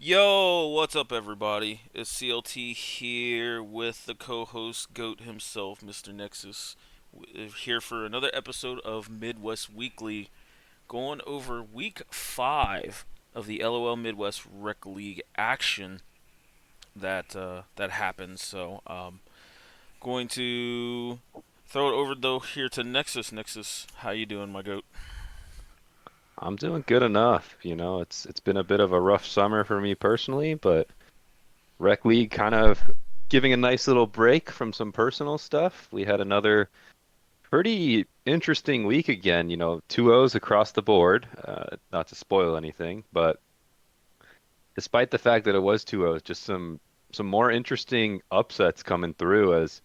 Yo, what's up, everybody? It's CLT here with the co-host Goat himself, Mr. Nexus, here for another episode of Midwest Weekly, going over Week 5 of the LOL Midwest Rec League action that happened. Going to throw it over though here to Nexus. Nexus, how you doing, my goat? I'm doing good enough. It's been a bit of a rough summer for me personally, but Rec League kind of giving a nice little break from some personal stuff. We had another pretty interesting week again, 2-0s across the board. Not to spoil anything, but despite the fact that it was 2-0s, just some more interesting upsets coming through as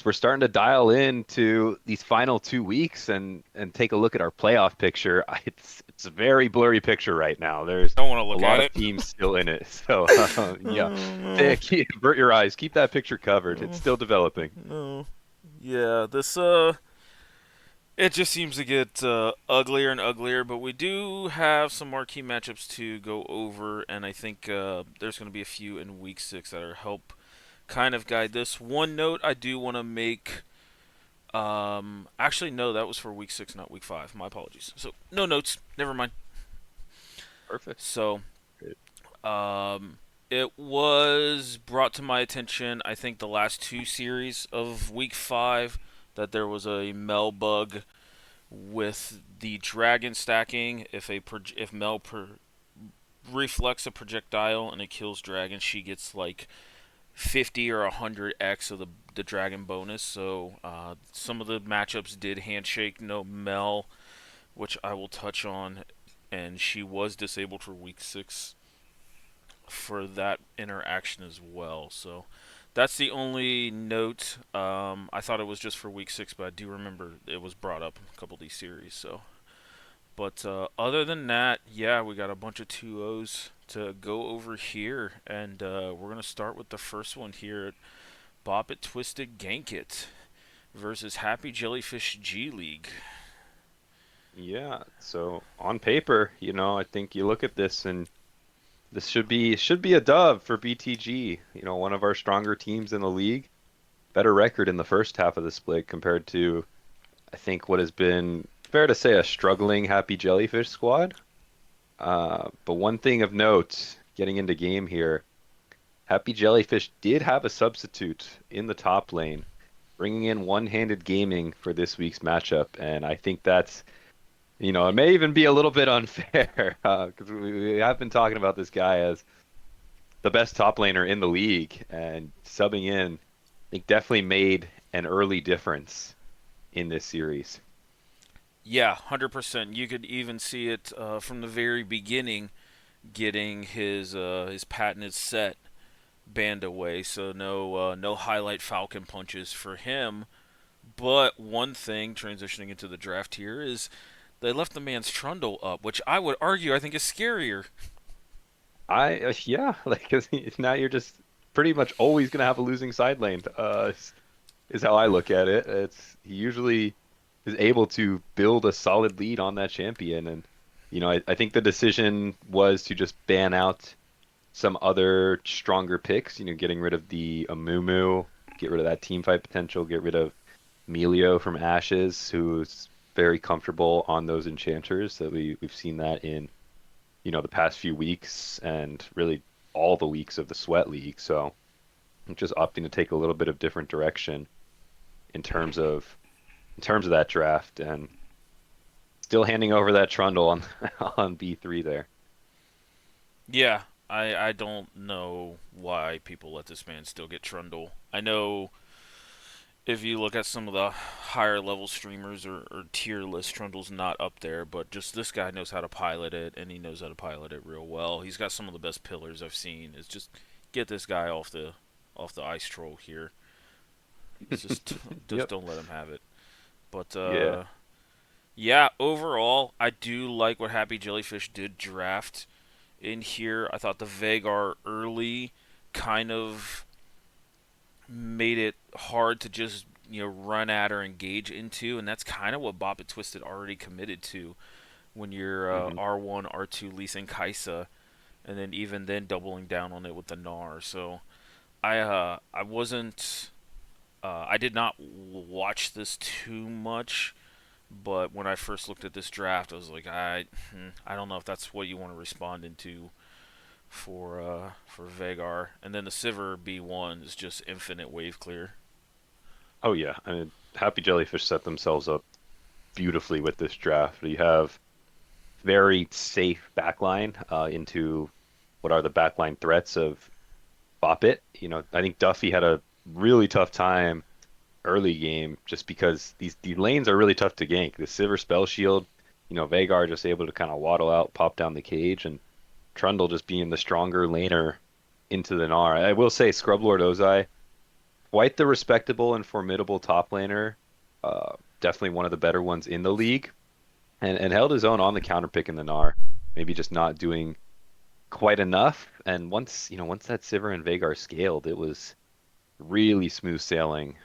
we're starting to dial into these final 2 weeks and take a look at our playoff picture. It's a very blurry picture right now. There's Don't want to a look lot at of it. teams still in it. So yeah, No, avert your eyes, keep that picture covered. It's no, still developing. no. Yeah, this it just seems to get uglier and uglier, but we do have some marquee matchups to go over, and I think there's going to be a few in Week 6 that are help kind of guide this. One note I do want to make. Actually, no, that was for Week 6, not Week 5. My apologies. So, no notes. Never mind. Perfect. So, it was brought to my attention, I think, the last two series of Week 5 that there was a Mel bug with the dragon stacking. If Mel reflects a projectile and it kills dragon, she gets like 50 or 100x of the dragon bonus. So some of the matchups did handshake no Mel, which I will touch on, and she was disabled for week 6 for that interaction as well. So that's the only note. I thought it was just for week 6, but I do remember it was brought up in a couple of these series. So but other than that, yeah, we got a bunch of 2-0s to go over here, and we're gonna start with the first one here: Bop It, Twisted, Gank It versus Happy Jellyfish G League. Yeah. So on paper, I think you look at this and this should be a dub for BTG. One of our stronger teams in the league. Better record in the first half of the split compared to I think what has been fair to say a struggling Happy Jellyfish squad. But one thing of note, getting into game here, Happy Jellyfish did have a substitute in the top lane, bringing in one-handed gaming for this week's matchup, and I think it may even be a little bit unfair because we have been talking about this guy as the best top laner in the league, and subbing in, I think definitely made an early difference in this series. Yeah, 100%. You could even see it from the very beginning, getting his patented set banned away. So no highlight Falcon punches for him. But one thing transitioning into the draft here is they left the man's Trundle up, which I would argue I think is scarier. Yeah, like 'cause now you're just pretty much always gonna have a losing side lane. Is how I look at it. It's he usually is able to build a solid lead on that champion, and I think the decision was to just ban out some other stronger picks. Getting rid of the Amumu, get rid of that team fight potential, get rid of Melio from Ashes, who's very comfortable on those enchanters. That we've seen that in the past few weeks and really all the weeks of the Sweat League. So I'm just opting to take a little bit of different direction in terms of that draft and still handing over that Trundle on on B3 there. Yeah, I don't know why people let this man still get Trundle. I know if you look at some of the higher level streamers or tier list, Trundle's not up there, but just this guy knows how to pilot it, and he knows how to pilot it real well. He's got some of the best pillars I've seen. It's just get this guy off the ice troll here. It's just just Yep. don't let him have it. But Yeah. yeah, overall, I do like what Happy Jellyfish did draft in here. I thought the Vagar early kind of made it hard to just run at or engage into, and that's kind of what Bop It Twisted already committed to when you're Hmm. R1, R2 Lee Sin Kaisa. and then even then doubling down on it with the Gnar. So I wasn't I did not watch this too much, but when I first looked at this draft, I was like, I don't know if that's what you want to respond into for Vagar. And then the Sivir B1 is just infinite wave clear. Oh yeah, I mean, Happy Jellyfish set themselves up beautifully with this draft. You have very safe backline into what are the backline threats of Bop It. I think Duffy had a really tough time early game just because these lanes are really tough to gank. The Sivir spell shield, Vagar just able to kind of waddle out, pop down the cage, and Trundle just being the stronger laner into the Gnar. I will say Scrublord Ozai, quite the respectable and formidable top laner. Definitely one of the better ones in the league, and held his own on the counter pick in the Gnar. Maybe just not doing quite enough. And once that Sivir and Vagar scaled, it was really smooth sailing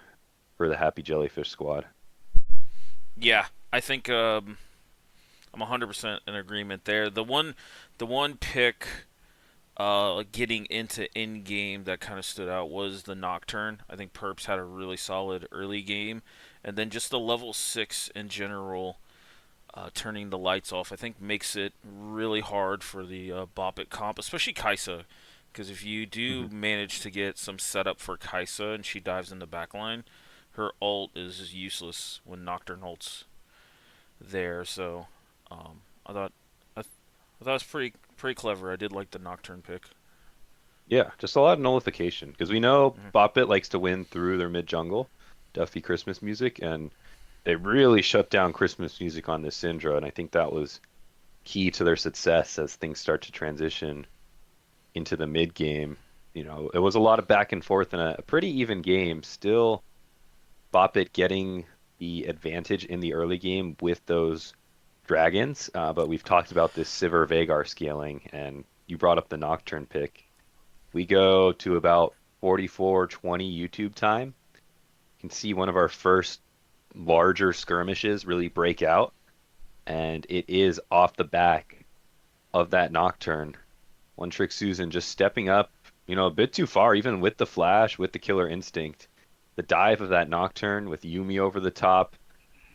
for the Happy Jellyfish squad. Yeah, I think I'm 100% in agreement there. The one pick getting into in game that kind of stood out was the Nocturne. I think Perps had a really solid early game, and then just the level 6 in general, turning the lights off, I think makes it really hard for the Bop It comp, especially Kaisa. Because if you do Hmm. manage to get some setup for Kaisa and she dives in the backline, her ult is useless when Nocturne ults there. So I thought I thought it was pretty clever. I did like the Nocturne pick. Yeah, just a lot of nullification because we know Mhm. Bopit likes to win through their mid jungle, Duffy Christmas music, and they really shut down Christmas music on this Syndra, and I think that was key to their success as things start to transition into the mid game. It was a lot of back and forth in a pretty even game. Still, Bopit getting the advantage in the early game with those dragons, but we've talked about this Sivir Vagar scaling, and you brought up the Nocturne pick. We go to about 44:20 YouTube time. You can see one of our first larger skirmishes really break out, and it is off the back of that Nocturne. One Trick Susan just stepping up, a bit too far, even with the flash, with the killer instinct. The dive of that Nocturne with Yumi over the top,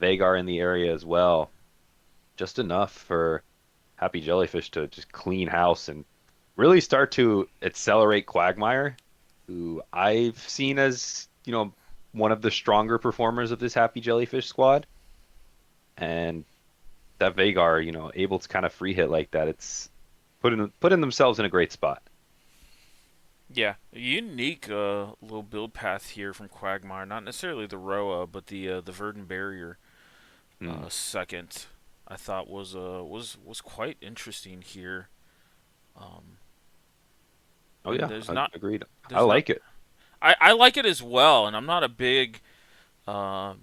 Vagar in the area as well. Just enough for Happy Jellyfish to just clean house and really start to accelerate Quagmire, who I've seen as, one of the stronger performers of this Happy Jellyfish squad. And that Vagar, able to kind of free hit like that, it's putting themselves in a great spot. Yeah, a unique little build path here from Quagmire. Not necessarily the Roa, but the Verdant Barrier Hmm. second. I thought was quite interesting here. Um, Oh and yeah, there's not agreed. I there's not like it. I like it as well, and I'm not a uh,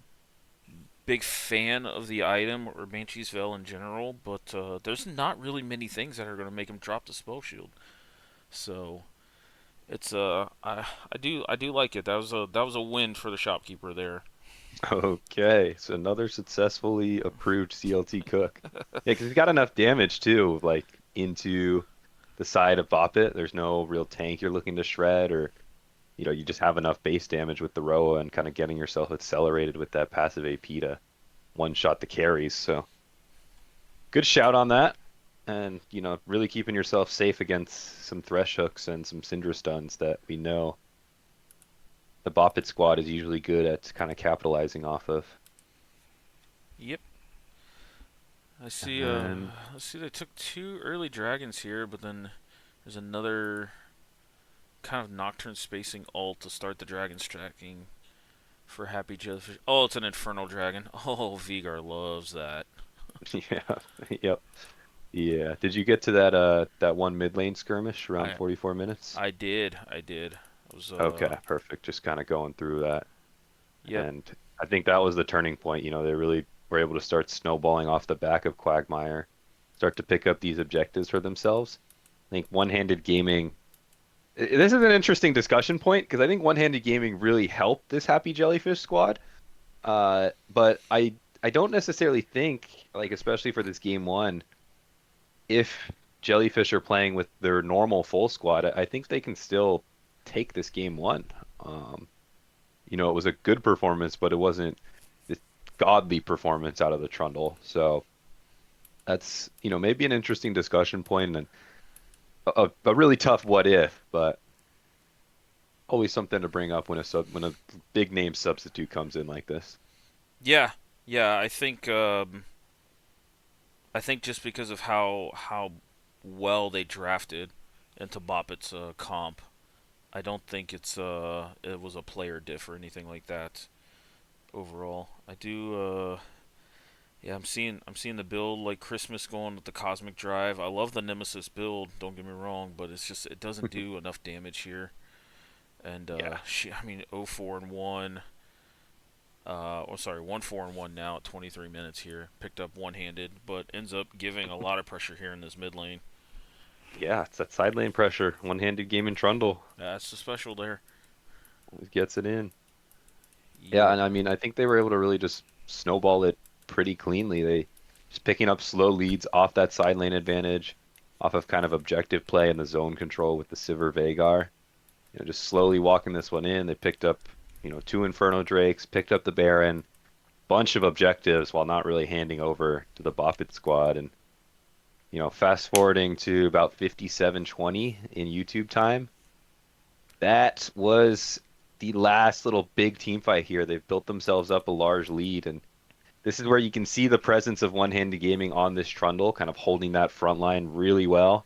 big fan of the item or Banshee's Veil in general, but there's not really many things that are going to make him drop the spell shield. So it's I do like it. That was a win for the shopkeeper there. Okay, so another successfully approved CLT cook. Yeah, because he's got enough damage too, like into the side of Bop It. There's no real tank you're looking to shred, or you just have enough base damage with the Roa and kind of getting yourself accelerated with that passive AP to one shot the carries. So good shout on that. And, really keeping yourself safe against some Thresh hooks and some Syndra stuns that we know the Bop It squad is usually good at kind of capitalizing off of. Yep. I And see. then, Let's see. They took two early dragons here, but then there's another kind of nocturne spacing ult to start the dragon stacking for Happy Jellyfish. Oh, it's an infernal dragon. Oh, Vigar loves that. yeah, yep. Yeah. Did you get to that one mid lane skirmish around I 44 minutes? I did. It was Okay, perfect. Just kind of going through that. yep. And I think that was the turning point. They really were able to start snowballing off the back of Quagmire, start to pick up these objectives for themselves. I think one-handed gaming. This is an interesting discussion point because I think one-handed gaming really helped this Happy Jellyfish squad. But I don't necessarily think, like especially for this game one, if Jellyfish are playing with their normal full squad, I think they can still take this game one. Um, it was a good performance, but it wasn't this godly performance out of the Trundle. So that's, maybe an interesting discussion point and a really tough what if, but always something to bring up when a big name substitute comes in like this. Yeah, yeah. I think just because of how well they drafted into Boppett's comp, I don't think it was a player diff or anything like that overall. I do yeah, I'm seeing the build like Christmas going with the Cosmic Drive. I love the Nemesis build, don't get me wrong, but it's just it doesn't do enough damage here. And Yeah. I mean 0 4 and 1 or sorry, 1 4 and 1 now at 23 minutes here. Picked up one-handed, but ends up giving a lot of pressure here in this mid lane. Yeah, it's that side lane pressure. One-handed game in Trundle That's the special there. always gets it in. Yeah, Yep. and I mean, I think they were able to really just snowball it pretty cleanly. They just picking up slow leads off that side lane advantage, off of kind of objective play and the zone control with the Sivir Veigar. Just slowly walking this one in. They picked up, two Inferno Drakes, picked up the Baron, bunch of objectives while not really handing over to the Boppet squad. And, fast forwarding to about 57:20 in YouTube time, that was the last little big team fight here. They've built themselves up a large lead, and this is where you can see the presence of one-handed gaming on this Trundle, kind of holding that front line really well.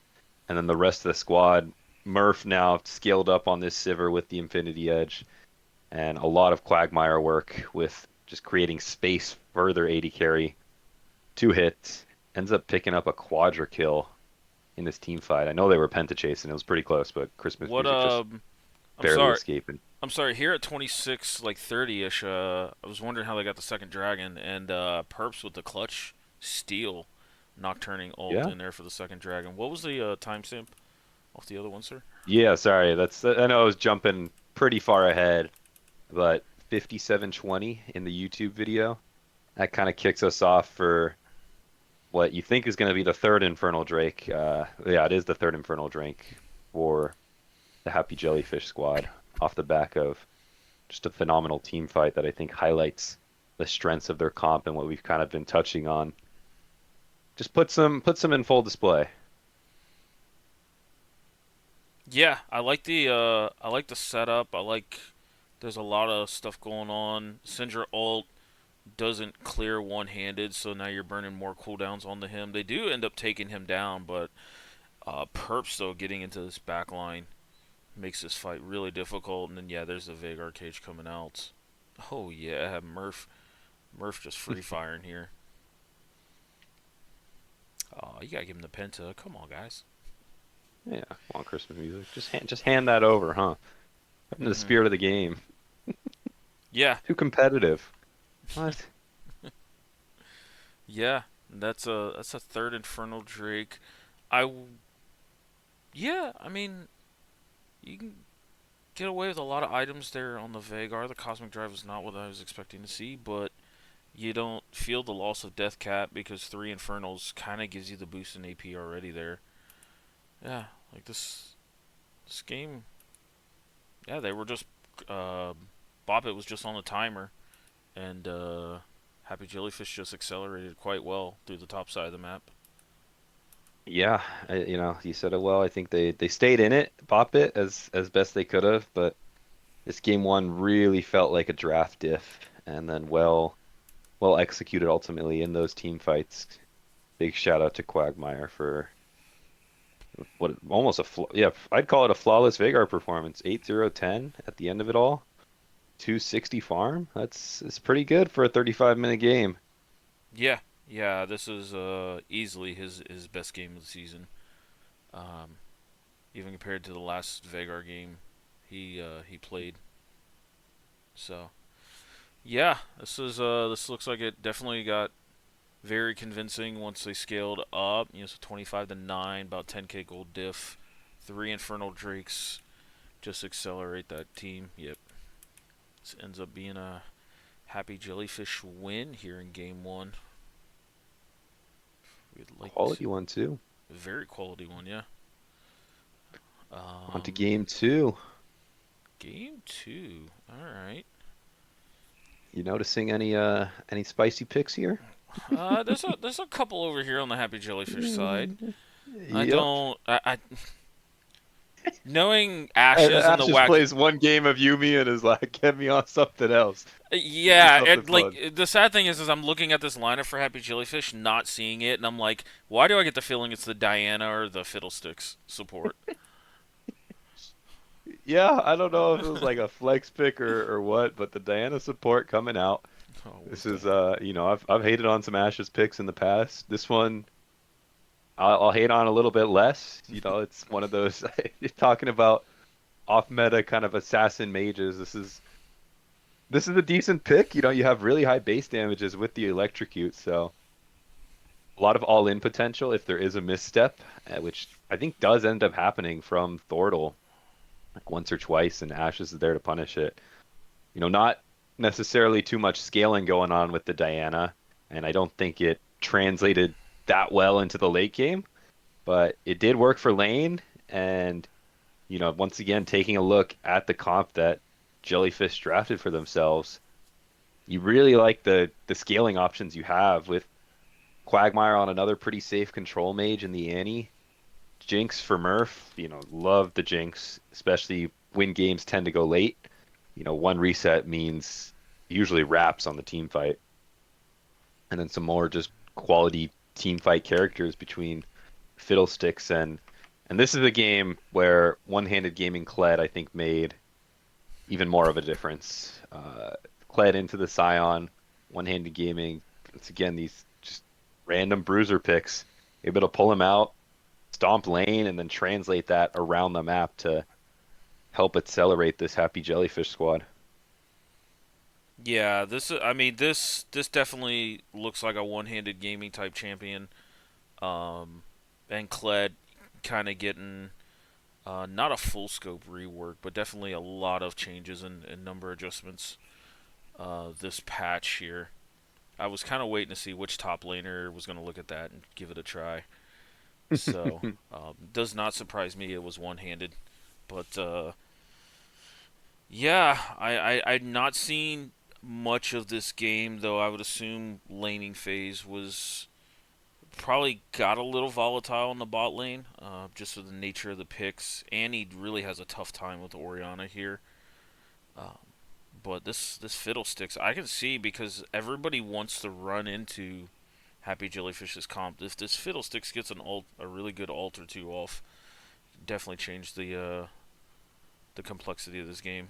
And then the rest of the squad, Murph now scaled up on this Sivir with the Infinity Edge, and a lot of Quagmire work with just creating space for their AD carry. Two hits, ends up picking up a quadra kill in this team fight. I know they were penta chasing, it was pretty close, but Christmas What music just I'm barely sorry. escaping. I'm sorry. Here at 26, like 30ish, I was wondering how they got the second dragon and Perps with the clutch steal, nocturning ult Yeah. in there for the second dragon. What was the timestamp off the other one, sir? Yeah, sorry. I know I was jumping pretty far ahead, but 57:20 in the YouTube video. That kind of kicks us off for what you think is going to be the third Infernal Drake. Yeah, it is the third Infernal Drake for the Happy Jellyfish squad off the back of just a phenomenal team fight that I think highlights the strengths of their comp and what we've kind of been touching on. Just puts them in full display. Yeah, I like the setup. I like there's a lot of stuff going on. Syndra ult doesn't clear one-handed, so now you're burning more cooldowns onto him. They do end up taking him down, but Perps though getting into this back line makes this fight really difficult. And then yeah, there's the Veigar cage coming out. Oh yeah, Murph just free firing here. Oh, you gotta give him the penta. Come on, guys. Yeah, come on, Christmas music. Just hand that over, huh? In the Hmm. spirit of the game. Yeah, Too competitive. What? yeah. That's a third Infernal Drake. I yeah. I mean, you can get away with a lot of items there on the Veigar. The Cosmic Drive is not what I was expecting to see, but you don't feel the loss of Death Cap because three Infernals kind of gives you the boost in AP already there. Yeah, like this game. Yeah, they were just uh, Boppet was just on the timer, and Happy Jellyfish just accelerated quite well through the top side of the map. Yeah, you said it well. I think they stayed in it, bop it as best they could have, but this game one really felt like a draft diff, and then well executed ultimately in those team fights. Big shout out to Quagmire for what almost yeah, I'd call it a flawless Veigar performance. 8-0-10 at the end of it all. 260 farm. It's pretty good for a 35-minute game. Yeah, yeah, this is easily his best game of the season. Um, Even compared to the last Veigar game he played. So yeah, this looks like it definitely got very convincing once they scaled up. So 25-9, about 10k gold diff, three Infernal Drakes, just accelerate that team. Yep, this ends up being a Happy Jellyfish win here in game one. We'd like to. Quality one too. Very quality one, yeah. On to Um, game two. Game two. All right. You noticing any spicy picks here? There's a couple over here on the Happy Jellyfish side. I Yep. don't. I knowing Ashes and Ash the just Wacky. plays one game of Yumi and is like, get me on something else. Give me Yeah, something fun. the sad thing is I'm looking at this lineup for Happy Jellyfish, not seeing it, and I'm like, why do I get the feeling it's the Diana or the Fiddlesticks support? Yeah, I don't know if it was like a flex pick or what, but the Diana support coming out. Oh, This what the is heck? I've hated on some Ashes picks in the past. This one I'll hate on a little bit less. It's one of those you're talking about off meta kind of assassin mages. This is a decent pick. You have really high base damages with the electrocute, so a lot of all-in potential if there is a misstep, which I think does end up happening from Thordle like once or twice, and Ashes is there to punish it. Not necessarily too much scaling going on with the Diana, and I don't think it translated that well into the late game, but it did work for lane, and once again, taking a look at the comp that Jellyfish drafted for themselves, you really like the scaling options you have with Quagmire on another pretty safe control mage in the Annie. Jinx for Murph, love the Jinx, especially when games tend to go late. One reset means usually wraps on the team fight. And then some more just quality team fight characters between Fiddlesticks and this is a game where one-handed gaming Kled I think made even more of a difference. Kled into the Scion, one-handed gaming. It's again these just random bruiser picks, able to pull him out, stomp lane, and then translate that around the map to help accelerate this Happy Jellyfish squad. Yeah, I mean, this definitely looks like a one-handed gaming type champion. Um, and Kled kind of getting not a full scope rework, but definitely a lot of changes and number adjustments this patch here. I was kind of waiting to see which top laner was going to look at that and give it a try. So, does not surprise me it was one-handed, but yeah, I'd not seen much of this game though. I would assume laning phase was probably got a little volatile in the bot lane, just with the nature of the picks. Annie really has a tough time with Oriana here. Um, but this Fiddlesticks, I can see because everybody wants to run into Happy Jellyfish's comp. If this Fiddlesticks gets a really good ult or two off, definitely change the complexity of this game.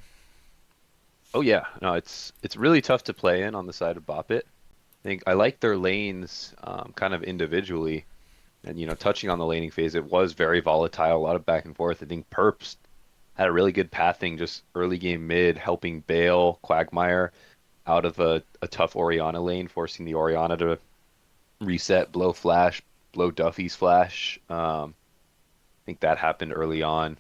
Oh yeah, no, it's really tough to play in on the side of Boppet. I think I like their lanes kind of individually, and touching on the laning phase, it was very volatile, a lot of back and forth. I think Perps had a really good pathing just early game mid, helping bail Quagmire out of a tough Oriana lane, forcing the Oriana to reset, blow flash, blow Duffy's flash. I think that happened early on.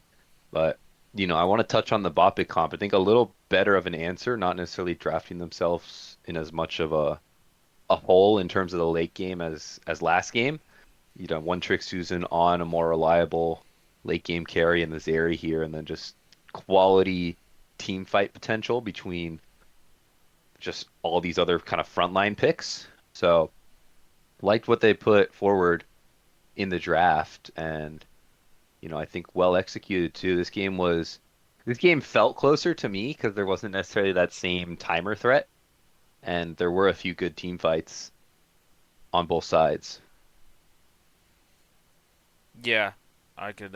But, I want to touch on the Boppic comp. I think a little better of an answer, not necessarily drafting themselves in as much of a hole in terms of the late game as last game. One Trick Susan on a more reliable late game carry in the Zeri here, and then just quality team fight potential between just all these other kind of frontline picks. So liked what they put forward in the draft, and I think well executed too. This game felt closer to me because there wasn't necessarily that same timer threat, and there were a few good team fights on both sides. Yeah, I could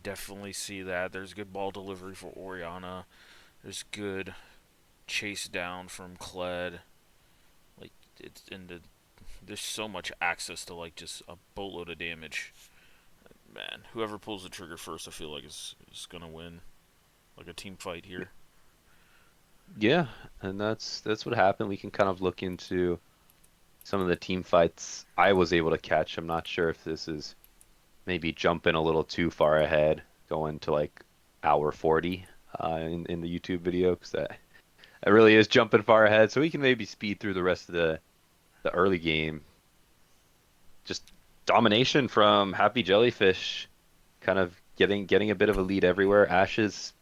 definitely see that. There's good ball delivery for Oriana. There's good chase down from Kled. Like it's in the there's so much access to like just a boatload of damage. Man, whoever pulls the trigger first, I feel like is gonna win. Like a team fight here. Yeah, and that's what happened. We can kind of look into some of the team fights I was able to catch. I'm not sure if this is maybe jumping a little too far ahead, going to like hour 40 in the YouTube video because that really is jumping far ahead. So we can maybe speed through the rest of the early game. Just domination from Happy Jellyfish, kind of getting a bit of a lead everywhere. Ash is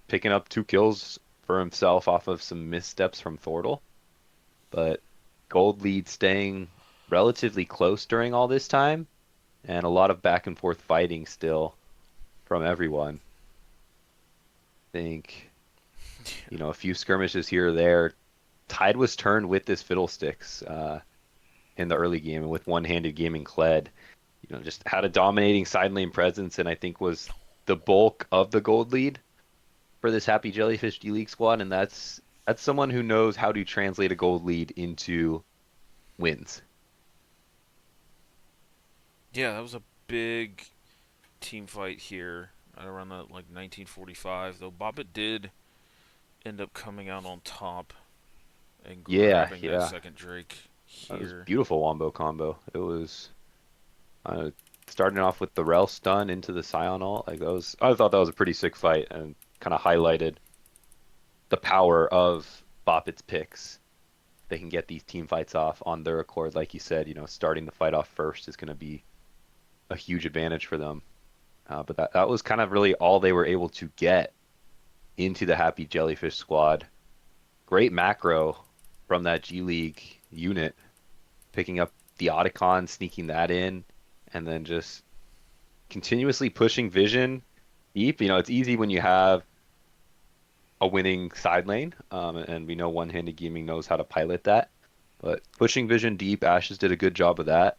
picking up 2 kills for himself off of some missteps from Thordle, but Gold lead staying relatively close during all this time, and a lot of back and forth fighting still from everyone. I think, a few skirmishes here or there. Tide was turned with this Fiddlesticks in the early game, and with one-handed gaming Kled, just had a dominating side lane presence, and I think was the bulk of the gold lead for this Happy Jellyfish D League squad, and that's someone who knows how to translate a gold lead into wins. Yeah, that was a big team fight here at around the, like 1945. Though Bobbit did end up coming out on top and Yeah, grabbing that yeah. second Drake That was a here. beautiful wombo combo. It was uh, starting off with the Rel stun into the Scion ult. Like I thought that was a pretty sick fight and kind of highlighted the power of Boppet's picks. They can get these team fights off on their accord, like you said. Starting the fight off first is going to be a huge advantage for them. But that was kind of really all they were able to get into the Happy Jellyfish squad. Great macro from that G League unit, picking up the Otacon, sneaking that in, and then just continuously pushing Vision deep. It's easy when you have a winning side lane, and we know One-Handed Gaming knows how to pilot that. But pushing Vision deep, Ashes did a good job of that,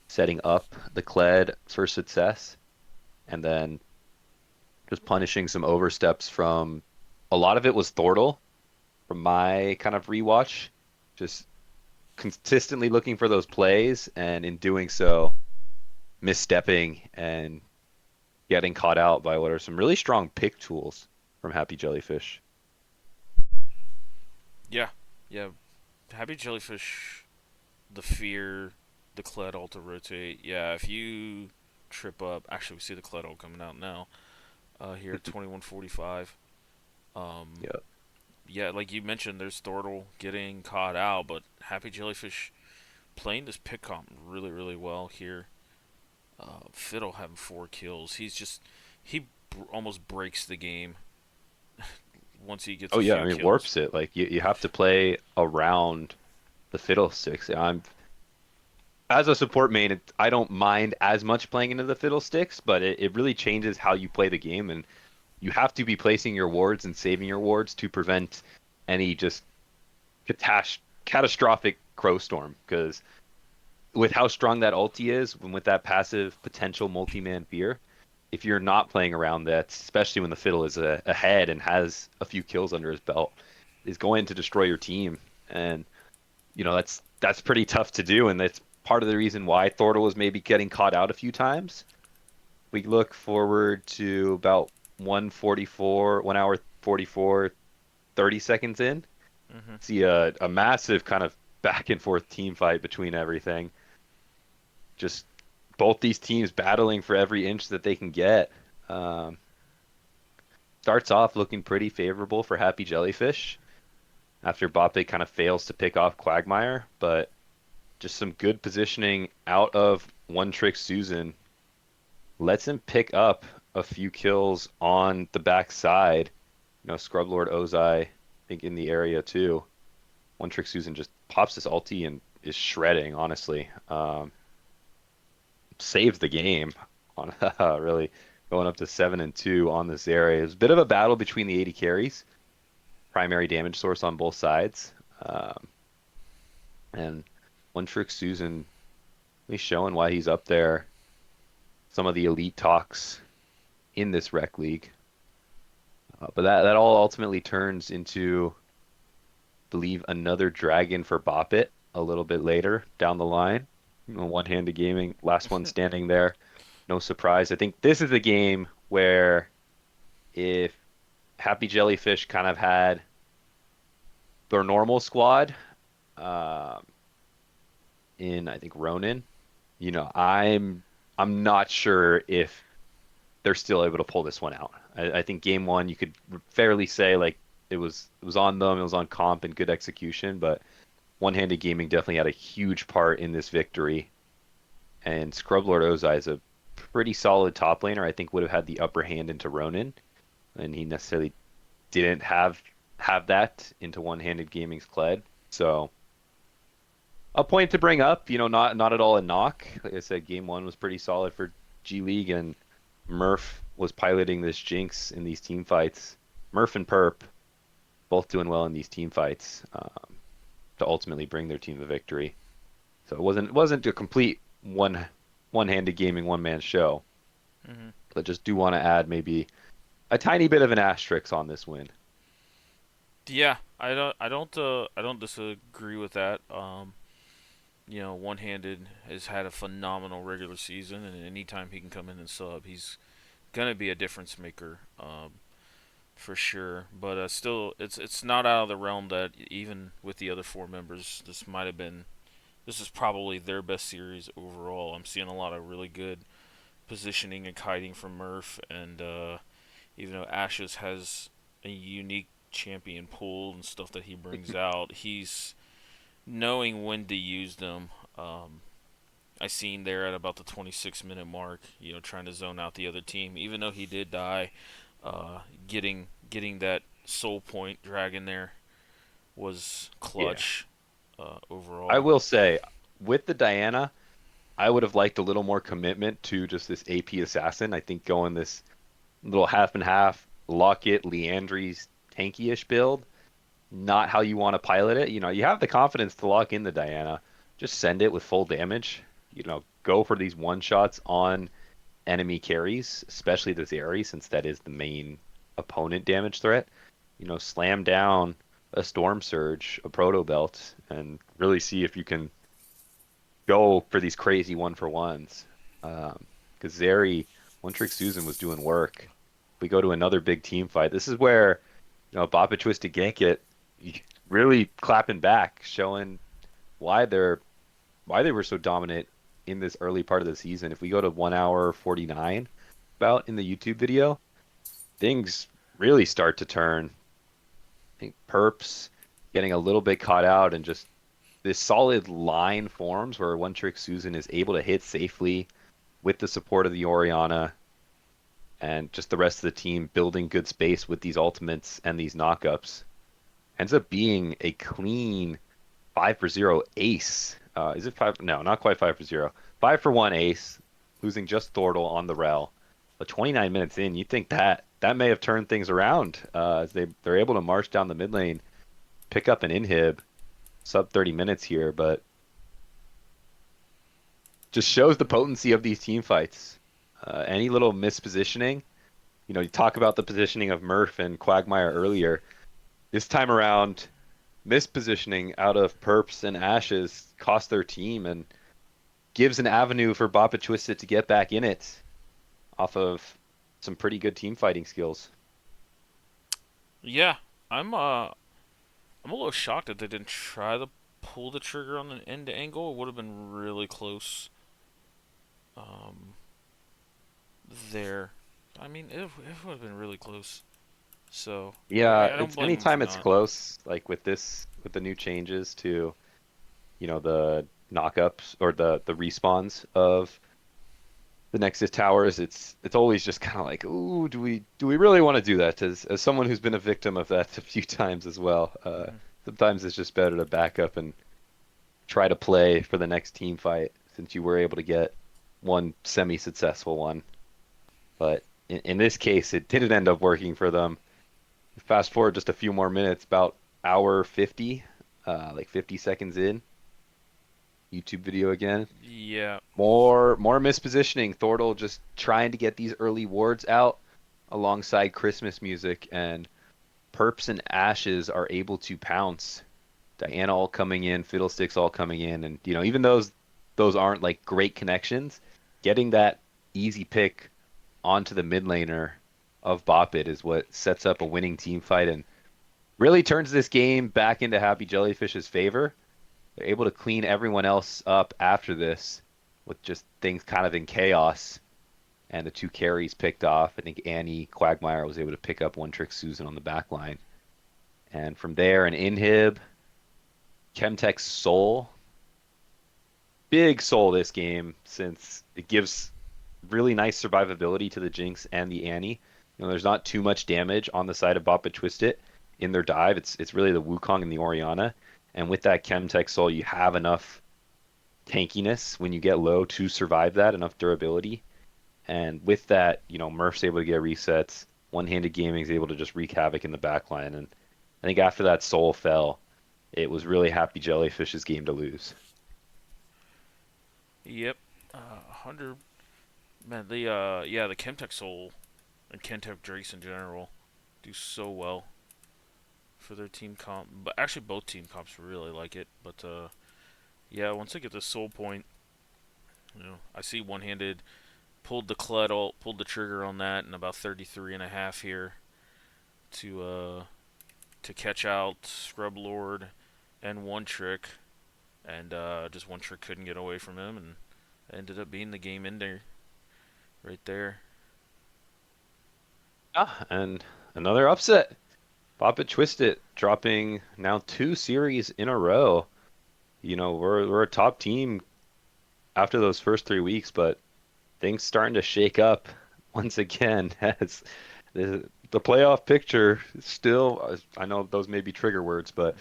setting up the Kled for success, and then just punishing some oversteps from a lot of it was Thordle from my kind of rewatch, just consistently looking for those plays, and in doing so, misstepping and getting caught out by what are some really strong pick tools from Happy Jellyfish. Yeah, yeah. Happy Jellyfish, the fear, the Kled ult to rotate. Yeah, if you trip up, actually we see the Kled ult coming out now. Here at 21:45. Um, Yeah. yeah, like you mentioned, there's Thortle getting caught out, but Happy Jellyfish playing this pick comp really, really well here. Fiddle having 4 kills. Almost breaks the game once he gets Oh a yeah, I few mean kills. warps it. Like you have to play around the Fiddlesticks. As a support main, I don't mind as much playing into the Fiddlesticks, but it really changes how you play the game, and you have to be placing your wards and saving your wards to prevent any just catastrophic Crow Storm. Because with how strong that ulti is, and with that passive potential multi-man fear, if you're not playing around that, especially when the Fiddle is ahead and has a few kills under his belt, is going to destroy your team. And that's pretty tough to do, and that's part of the reason why Thordle was maybe getting caught out a few times. We look forward to about 144, 1 hour 44, 30 seconds in. Hmm. See a massive kind of back and forth team fight between everything. Just both these teams battling for every inch that they can get. Um, Starts off looking pretty favorable for Happy Jellyfish after Boppe kind of fails to pick off Quagmire, but just some good positioning out of One Trick Susan lets him pick up a few kills on the backside. Scrub Lord Ozai, I think in the area too. One Trick Susan just pops this ulti and is shredding, honestly. Saves the game on really going up to 7-2 on this area. It was a bit of a battle between the 80 carries, primary damage source on both sides. Um, and One Trick Susan really showing why he's up there. Some of the elite talks in this rec league. But that all ultimately turns into, I believe, another dragon for Boppet a little bit later down the line. One-handed gaming, last one standing there. No surprise. I think this is a game where if Happy Jellyfish kind of had their normal squad um, in, I think, Ronin, I'm not sure if they're still able to pull this one out. I think game one you could fairly say like it was on them, it was on comp and good execution, but one-handed gaming definitely had a huge part in this victory, and Scrublord Ozai is a pretty solid top laner. I think would have had the upper hand into Ronin, and he necessarily didn't have that into One-Handed Gaming's Kled. So a point to bring up, not at all a knock. Like I said, game one was pretty solid for G League, and Murph was piloting this Jinx in these team fights. Murph and Perp both doing well in these team fights to ultimately bring their team the victory. So it wasn't a complete one-handed gaming one-man show, Hmm. but just do want to add maybe a tiny bit of an asterisk on this win. Yeah, I don't disagree with that. One handed has had a phenomenal regular season, and anytime he can come in and sub, he's gonna be a difference maker, for sure. But still, it's not out of the realm that even with the other four members, this is probably their best series overall. I'm seeing a lot of really good positioning and kiting from Murph, and even though Ashes has a unique champion pool and stuff that he brings out, he's knowing when to use them. I seen there at about the 26-minute mark, trying to zone out the other team. Even though he did die, uh, getting that soul point dragon there was Yeah. clutch I overall. will say, with the Diana, I would have liked a little more commitment to just this AP assassin. I think going this little half and half, Lockett, Leandry's tanky-ish build, not how you want to pilot it. You have the confidence to lock in the Diana. Just send it with full damage. Go for these one shots on enemy carries, especially the Zeri, since that is the main opponent damage threat. Slam down a Storm Surge, a Proto Belt, and really see if you can go for these crazy one for ones. Because Zeri, One Trick Susan was doing work. We go to another big team fight. This is where, Bappa Twisted Gankit really clapping back, showing why they were so dominant in this early part of the season. If we go to 1 hour 49 about in the YouTube video, things really start to turn. I think Perps getting a little bit caught out and just this solid line forms where One Trick Susan is able to hit safely with the support of the Oriana and just the rest of the team building good space with these ultimates and these knockups. Ends up being a clean 5-0 ace. Is it five? No, not quite 5-0. 5-1 ace, losing just Thordle on the rel. But 29 minutes in, you think that may have turned things around as they're able to march down the mid lane, pick up an inhib, sub 30 minutes here, but just shows the potency of these team fights. Any little mispositioning, you talk about the positioning of Murph and Quagmire earlier. This time around, mispositioning out of Perps and Ashes cost their team and gives an avenue for Bappa Twisted to get back in it off of some pretty good team fighting skills. Yeah, I'm a little shocked that they didn't try to pull the trigger on an end angle. It would have been really close. Um, there. I mean, it would have been really close. So Yeah, I don't it's blame them for anytime it's not. close, like with the new changes to, the knockups or the respawns of the Nexus towers, it's always just kind of like, ooh, do we really want to do that? As someone who's been a victim of that a few times as well, Hmm. sometimes it's just better to back up and try to play for the next team fight since you were able to get one semi-successful one. But in this case, it didn't end up working for them. Fast forward just a few more minutes, about hour 50, like 50 seconds in, YouTube video again. Yeah. More mispositioning. Thordle just trying to get these early wards out alongside Christmas music, and Perps and Ashes are able to pounce. Diana all coming in, Fiddlesticks all coming in, and even those aren't like great connections, getting that easy pick onto the mid laner of Boppet is what sets up a winning team fight and really turns this game back into Happy Jellyfish's favor. They're able to clean everyone else up after this with just things kind of in chaos. And the two carries picked off. I think Annie Quagmire was able to pick up One Trick Susan on the back line. And from there, an inhib, Chemtech Soul big soul this game since it gives really nice survivability to the Jinx and the Annie. There's not too much damage on the side of Bop but Twisted in their dive. It's really the Wukong and the Orianna. And with that Chemtech Soul, you have enough tankiness when you get low to survive that, enough durability. And with that, Murph's able to get resets. One-handed gaming's able to just wreak havoc in the backline. And I think after that Soul fell, it was really Happy Jellyfish's game to lose. Yep. 100. Man, the Chemtech Soul and Chemtech Drakes in general do so well for their team comp. But actually, both team comps really like it. But yeah, once I get the Soul point, I see one-handed pulled the Kled ult, pulled the trigger on that in about 33 and a half here to to catch out Scrub Lord and One Trick, and just One Trick couldn't get away from him, and ended up being the game ender right there. Ah, and another upset. Pop It Twist It dropping now 2 series in a row. We're a top team after those first 3 weeks, but things starting to shake up once again as the playoff picture still. I know those may be trigger words, but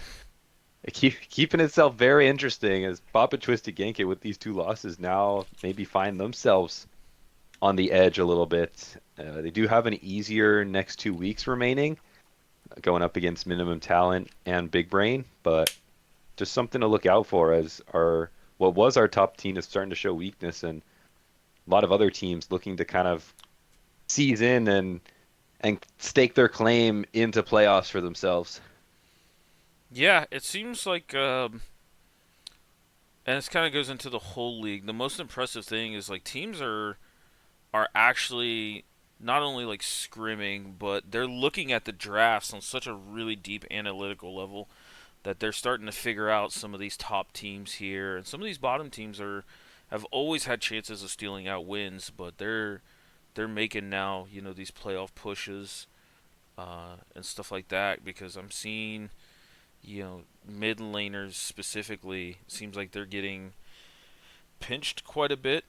keeping itself very interesting as Pop It Twist It Genki with these 2 losses now maybe find themselves on the edge a little bit. They do have an easier next 2 weeks remaining, going up against Minimum Talent and Big Brain, but just something to look out for as what was our top team is starting to show weakness, and a lot of other teams looking to kind of seize in and stake their claim into playoffs for themselves. Yeah, it seems like, and this kind of goes into the whole league. The most impressive thing is like teams are actually not only like scrimming, but they're looking at the drafts on such a really deep analytical level that they're starting to figure out some of these top teams here, and some of these bottom teams have always had chances of stealing out wins, but they're making now these playoff pushes and stuff like that because I'm seeing mid laners specifically seems like they're getting pinched quite a bit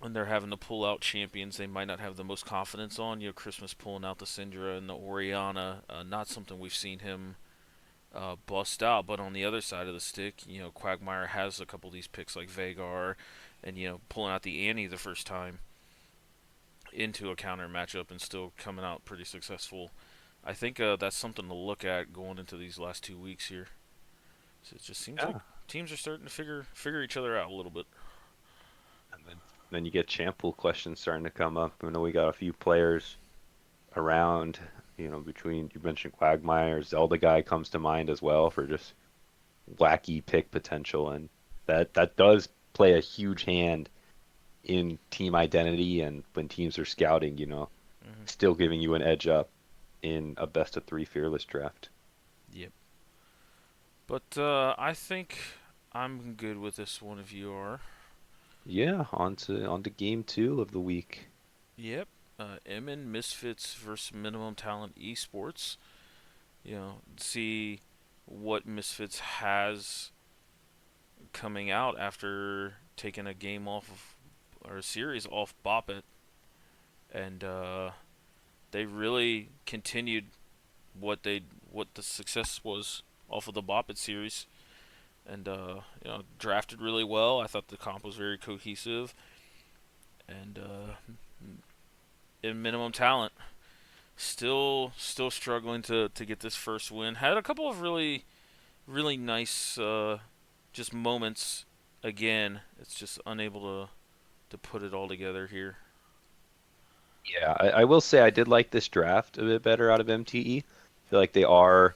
and they're having to pull out champions they might not have the most confidence on. Christmas pulling out the Syndra and the Orianna, not something we've seen him bust out. But on the other side of the stick, Quagmire has a couple of these picks like Vagar, and pulling out the Annie the first time into a counter matchup and still coming out pretty successful. I think that's something to look at going into these last 2 weeks here. So it just seems like Yeah. teams are starting to figure each other out a little bit. And then you get champ pool questions starting to come up. I know we got a few players around, between you mentioned Quagmire, Zelda guy comes to mind as well for just wacky pick potential, and that does play a huge hand in team identity and when teams are scouting, Hmm. still giving you an edge up in a best of 3 fearless draft. Yep. But I think I'm good with this one if you are. Yeah, on to game 2 of the week. Yep. Emin Misfits versus Minimum Talent Esports. See what Misfits has coming out after taking a game off of, or a series off Bop It, and they really continued what the success was off of the Bop It series, and drafted really well. I thought the comp was very cohesive, and in Minimum Talent still struggling to get this first win. Had a couple of really nice just moments. Again, it's just unable to put it all together here. Yeah, I will say I did like this draft a bit better out of MTE. I feel like they are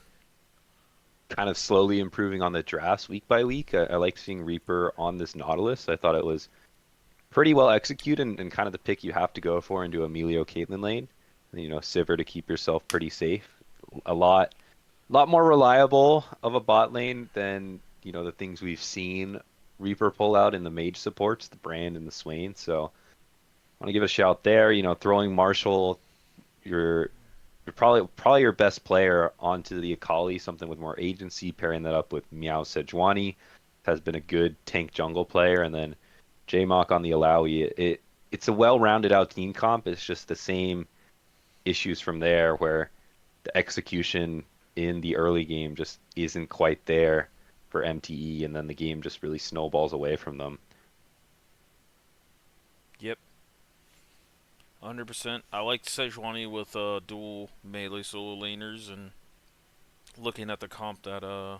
kind of slowly improving on the drafts week by week. I like seeing Reaper on this Nautilus. I thought it was pretty well executed and kind of the pick you have to go for into Emilio Caitlyn lane. And, Sivir to keep yourself pretty safe. A lot more reliable of a bot lane than, the things we've seen Reaper pull out in the mage supports, the Brand and the Swain. So I want to give a shout there. Throwing Marshall, your you're probably your best player onto the Akali, something with more agency, pairing that up with Meow Sejuani. has been a good tank jungle player, and then JMock on the Alawi. It's a well-rounded out team comp. It's just the same issues from there where the execution in the early game just isn't quite there for MTE, and then the game just really snowballs away from them. Yep, 100%. I like Sejuani with dual melee solo laners, and looking at the comp that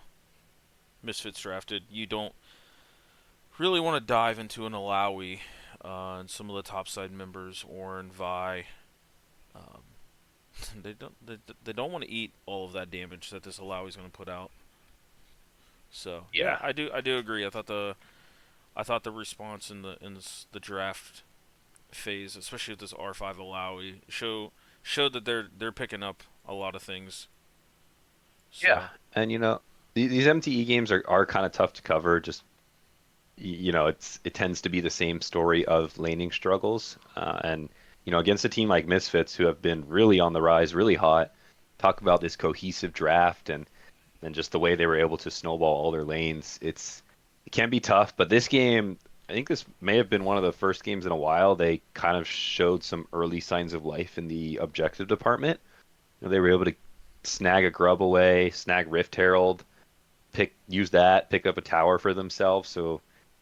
Misfits drafted, you don't really want to dive into an Alawi and some of the topside members, Ornn, Vi. Um, they don't want to eat all of that damage that this Alawi is going to put out. So yeah, Yeah. I do agree. I thought the response in the draft phase, especially with this R5 Alawi, showed that they're picking up a lot of things. Yeah. So And these MTE games are kind of tough to cover. Just it tends to be the same story of laning struggles. And against a team like Misfits, who have been really on the rise, really hot, talk about this cohesive draft and just the way they were able to snowball all their lanes. It can be tough, but this game, I think this may have been one of the first games in a while they kind of showed some early signs of life in the objective department. They were able to snag a grub away, snag Rift Herald, use that, pick up a tower for themselves. So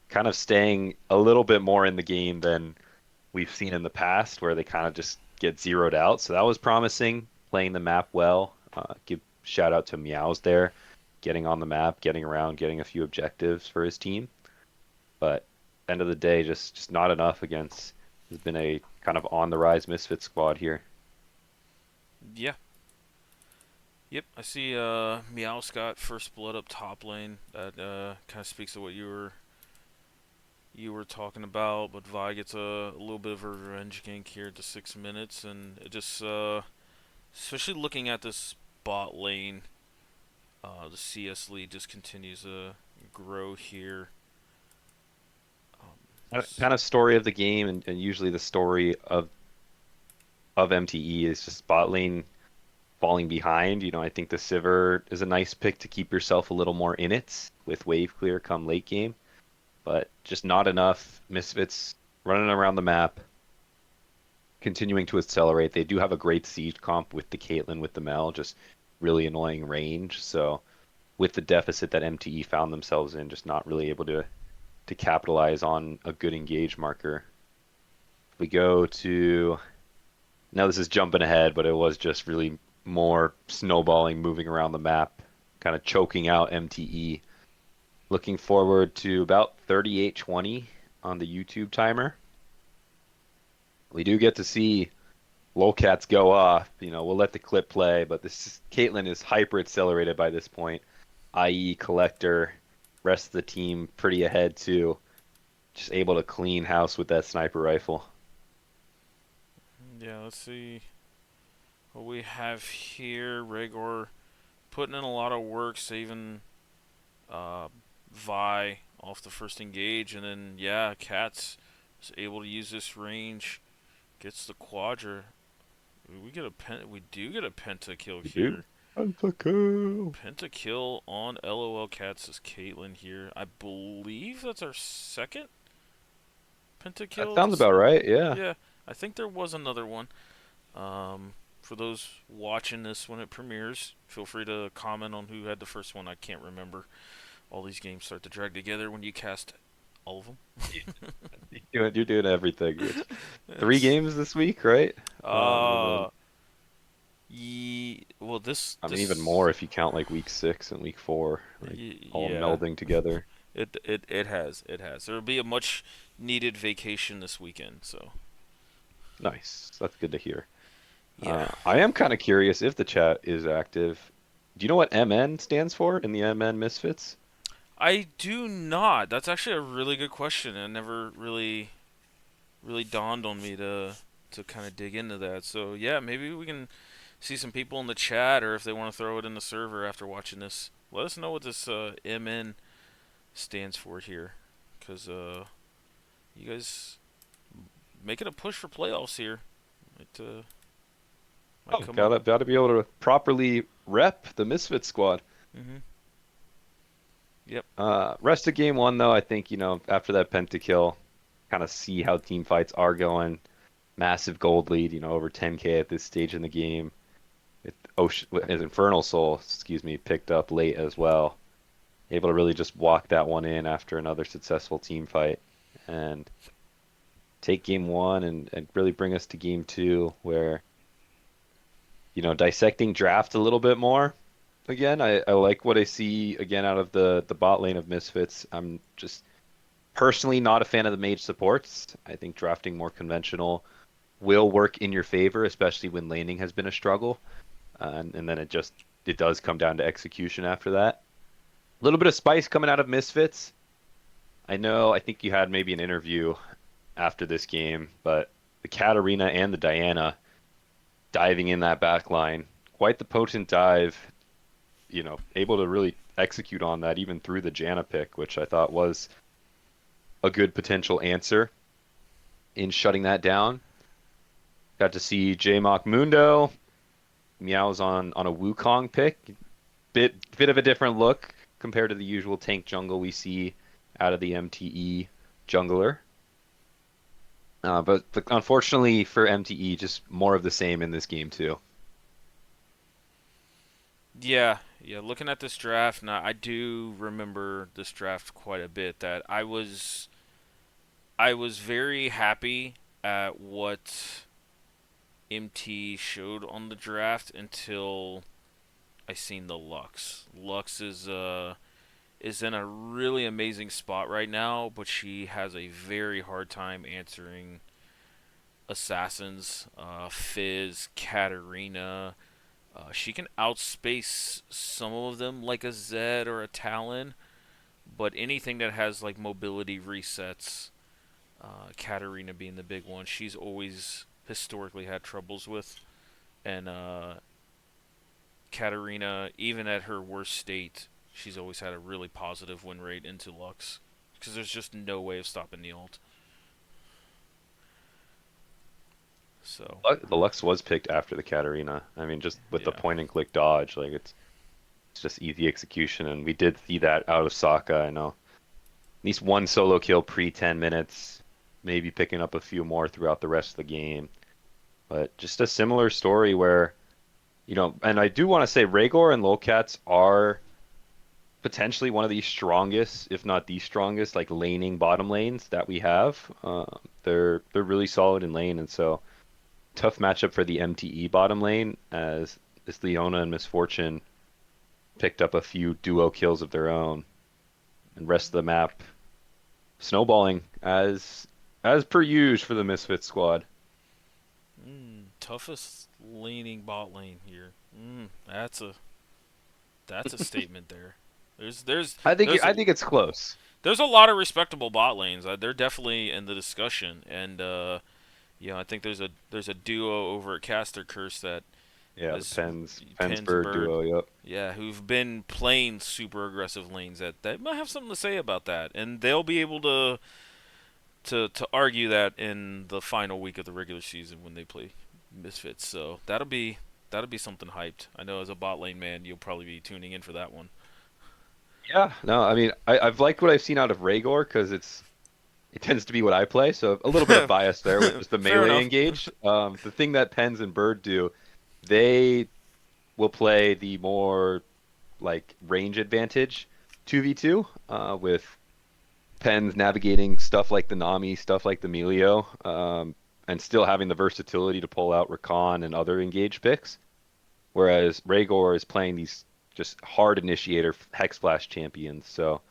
kind of staying a little bit more in the game than we've seen in the past, where they kind of just get zeroed out. So that was promising, playing the map well. Give shout out to Meows there, getting on the map, getting around, getting a few objectives for his team. But end of the day, just not enough against. Has been a kind of on the rise Misfit squad here. yeah, yep. I see Meow Scott first blood up top lane. That kind of speaks to what you were talking about. But Vi gets a little bit of a revenge gank here at the 6 minutes, and it just especially looking at this bot lane, the CS lead just continues to grow here. Um, Kind of story of the game, and usually the story of MTE is just bot lane falling behind. I think the Sivir is a nice pick to keep yourself a little more in it with wave clear come late game, but just not enough. Misfits running around the map, continuing to accelerate. They do have a great siege comp with the Caitlyn with the Mel, just really annoying range. So with the deficit that MTE found themselves in, just not really able to capitalize on a good engage marker. We go to now this is jumping ahead, but it was just really more snowballing, moving around the map, kind of choking out MTE. Looking forward to about 38:20 on the YouTube timer. We do get to see Lolcats go off. We'll let the clip play, but Caitlyn is hyper accelerated by this point, i.e. Collector, rest of the team pretty ahead too. Just able to clean house with that sniper rifle. yeah, let's see what we have here. Rhaegar putting in a lot of work, saving uh, Vi off the first engage, and then yeah, Cats is able to use this range, gets the quadra. We do get a pentakill We do. here. Pentakill. Pentakill on LOL Cats is Caitlyn here. I believe that's our second That pentakill. sounds about right, yeah. Yeah, I think there was another one. For those watching this when it premieres, feel free to comment on who had the first one. I can't remember. All these games start to drag together when you cast all of them. You're doing everything. It's three It's games this week, right? And then uh, well, this I mean even this more if you count like week 6 and week 4, like all yeah, melding together. it has. There will be a much needed vacation this weekend. So Nice. That's good to hear. yeah, I am kind of curious if the chat is active. Do you know what MN stands for in the MN Misfits? I do not. That's actually a really good question. It never really dawned on me to kind of dig into that. So yeah, maybe we can see some people in the chat, or if they want to throw it in the server after watching this, let us know what this MN stands for here, because you guys making a push for playoffs here. Might Oh, come up. gotta be able to properly rep the Misfit squad. Hmm. Yep. Rest of game one, though, I think, after that pentakill, kind of see how team fights are going. Massive gold lead, over 10K at this stage in the game. His Infernal Soul, excuse me, picked up late as well. Able to really just walk that one in after another successful team fight and take game one and really bring us to game two, where, dissecting draft a little bit more. Again, I like what I see again out of the bot lane of Misfits. I'm just personally not a fan of the mage supports. I think drafting more conventional will work in your favor, especially when laning has been a struggle. And then it does come down to execution after that. A little bit of spice coming out of Misfits. I think you had maybe an interview after this game, but the Katarina and the Diana diving in that back line, quite the potent dive, able to really execute on that even through the Janna pick, which I thought was a good potential answer in shutting that down. Got to see J-Mock Mundo. Meow's on a Wukong pick. Bit of a different look compared to the usual tank jungle we see out of the MTE jungler. But unfortunately for MTE, just more of the same in this game too. Yeah, yeah. Looking at this draft now, I do remember this draft quite a bit. That I was very happy at what MT showed on the draft until I seen the Lux. Lux is in a really amazing spot right now, but she has a very hard time answering assassins, Fizz, Katarina. She can outspace some of them like a Zed or a Talon, but anything that has like mobility resets, Katarina being the big one, she's always historically had troubles with. And Katarina, even at her worst state, she's always had a really positive win rate into Lux. Because there's just no way of stopping the ult. So, The Lux was picked after the Katarina. I mean, just with the yeah. point and click dodge, like it's just easy execution, and we did see that out of Sokka. I know at least one solo kill pre 10 minutes, maybe picking up a few more throughout the rest of the game. But just a similar story where, and I do want to say Rhaegar and Lolcats are potentially one of the strongest, if not the strongest, like laning bottom lanes that we have. They're really solid in lane, and so tough matchup for the MTE bottom lane as Leona and Miss Fortune picked up a few duo kills of their own, and rest of the map snowballing as per usual for the Misfit squad. Toughest leaning bot lane here. That's a statement there. There's there's there's I a think it's close. there's a lot of respectable bot lanes. They're definitely in the discussion, and I think there's a duo over at Caster Curse that Yeah, the has Pens Pins Bird Bird, duo. Yep. yeah, who've been playing super aggressive lanes that might have something to say about that, and they'll be able to argue that in the final week of the regular season when they play Misfits. So that'll be something hyped. I know as a bot lane man, you'll probably be tuning in for that one. Yeah. No, I mean I've liked what I've seen out of Rhaegar because it tends to be what I play, so a little bit of bias there with just the Fair melee enough. engage. The thing that Pens and Bird do, they will play the more like range advantage 2v2 with Pens navigating stuff like the Nami, stuff like the Melio, and still having the versatility to pull out Rakan and other engage picks. Whereas Rhaegar is playing these just hard initiator Hex Flash champions. So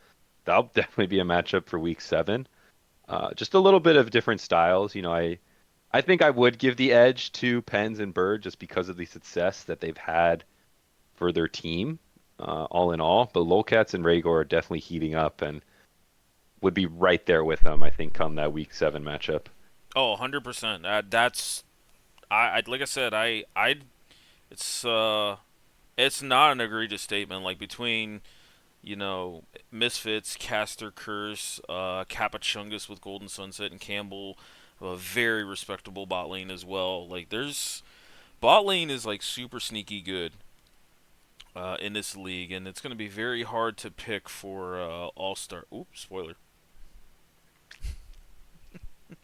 that'll definitely be a matchup for week 7. Just a little bit of different styles. I think I would give the edge to Pens and Bird just because of the success that they've had for their team, all in all. But Lolcats and Rhaegar are definitely heating up and would be right there with them, I think, come that week 7 matchup. Oh, 100%. That's I like I said, it's not an egregious statement like between Misfits, Caster Curse, Capachungus with Golden Sunset, and Campbell, a very respectable bot lane as well. Like, there's bot lane is like super sneaky good. in this league, and it's going to be very hard to pick for All Star. Oops, spoiler.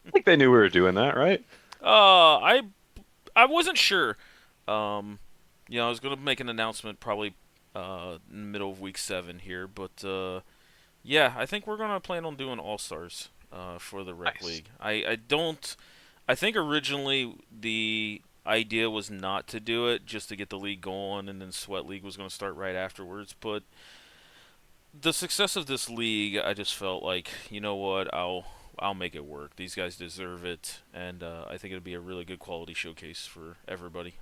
I think they knew we were doing that, right? I wasn't sure. Um, I was going to make an announcement probably in the middle of week 7 here, but yeah, I think we're going to plan on doing All Stars for the Rec Nice. League. I don't. I think originally the idea was not to do it, just to get the league going, and then Sweat League was going to start right afterwards. But the success of this league, I just felt like, you know what, I'll make it work. These guys deserve it, and I think it'll be a really good quality showcase for everybody.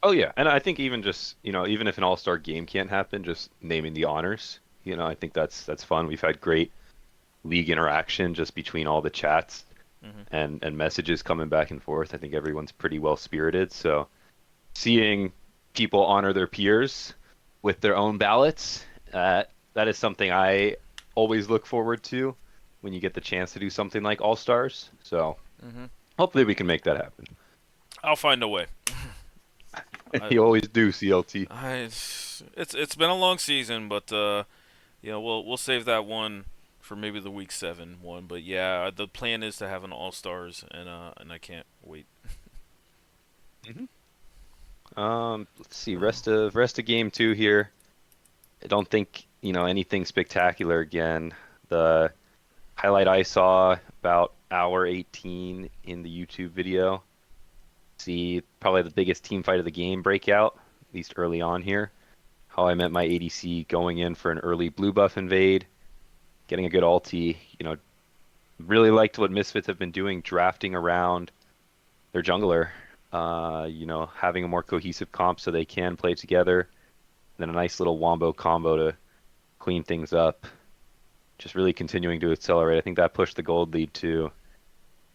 Oh yeah, and I think even just, even if an all-star game can't happen, just naming the honors, I think that's fun. We've had great league interaction just between all the chats Hmm. and messages coming back and forth. I think everyone's pretty well spirited. So seeing people honor their peers with their own ballots, that is something I always look forward to when you get the chance to do something like All Stars. So Hmm. hopefully we can make that happen. I'll find a way. I, You always do, CLT. it's been a long season, but we'll save that one for maybe the week 7 one. But yeah, the plan is to have an All Stars, and I can't wait. Hmm. Let's see, rest of game two here. I don't think, anything spectacular again. The highlight I saw about hour 18 in the YouTube video. See probably the biggest team fight of the game breakout, at least early on here. How I met my ADC going in for an early blue buff invade, getting a good ulti. Really liked what Misfits have been doing, drafting around their jungler. Having a more cohesive comp so they can play together. And then a nice little wombo combo to clean things up. Just really continuing to accelerate. I think that pushed the gold lead to,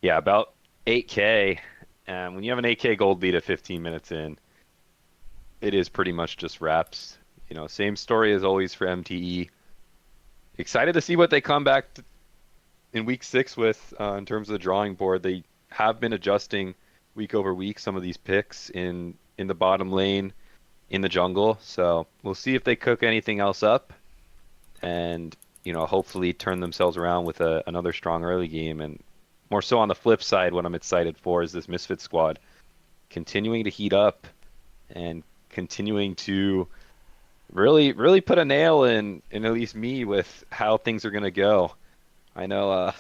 yeah, about 8K. And when you have an 8K gold lead at 15 minutes in, it is pretty much just wraps. Same story as always for MTE. Excited to see what they come back in week 6 with in terms of the drawing board. They have been adjusting week over week some of these picks in the bottom lane, in the jungle. So we'll see if they cook anything else up and hopefully turn themselves around with another strong early game. And more so on the flip side, what I'm excited for is this Misfit squad continuing to heat up and continuing to really, really put a nail in at least me with how things are gonna go. I know,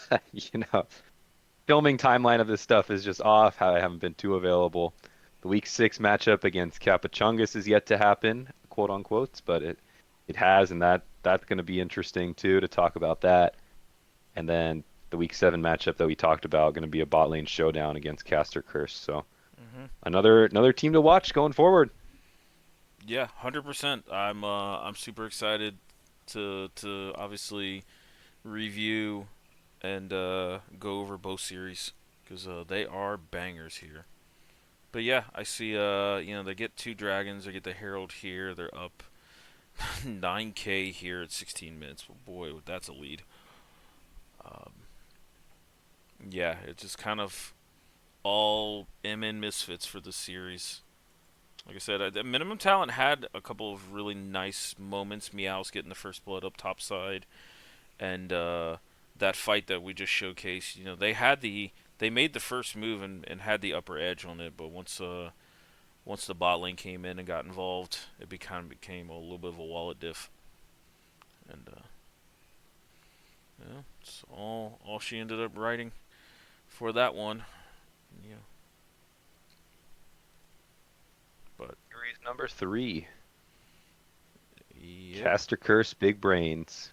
filming timeline of this stuff is just off. How I haven't been too available. The week 6 matchup against Kapachungus is yet to happen, quote unquote, but it has, and that's going to be interesting too to talk about that. And then the week 7 matchup that we talked about going to be a bot lane showdown against Caster Curse. So Hmm. another team to watch going forward. Yeah, 100%. I'm super excited to obviously review and go over both series because they are bangers here. But yeah, I see. They get 2 dragons. They get the Herald here. They're up 9K here at 16 minutes. Well, boy, that's a lead. Um, yeah, it's just kind of all MN misfits for the series. Like I said, the minimum talent had a couple of really nice moments. Meow's getting the first blood up top side, and that fight that we just showcased. They made the first move and had the upper edge on it, but once the bot lane came in and got involved, it became a little bit of a wallet diff, and yeah, it's all she ended up writing for that one. Yeah, but Series number 3, yep, Caster Curse, Big Brains.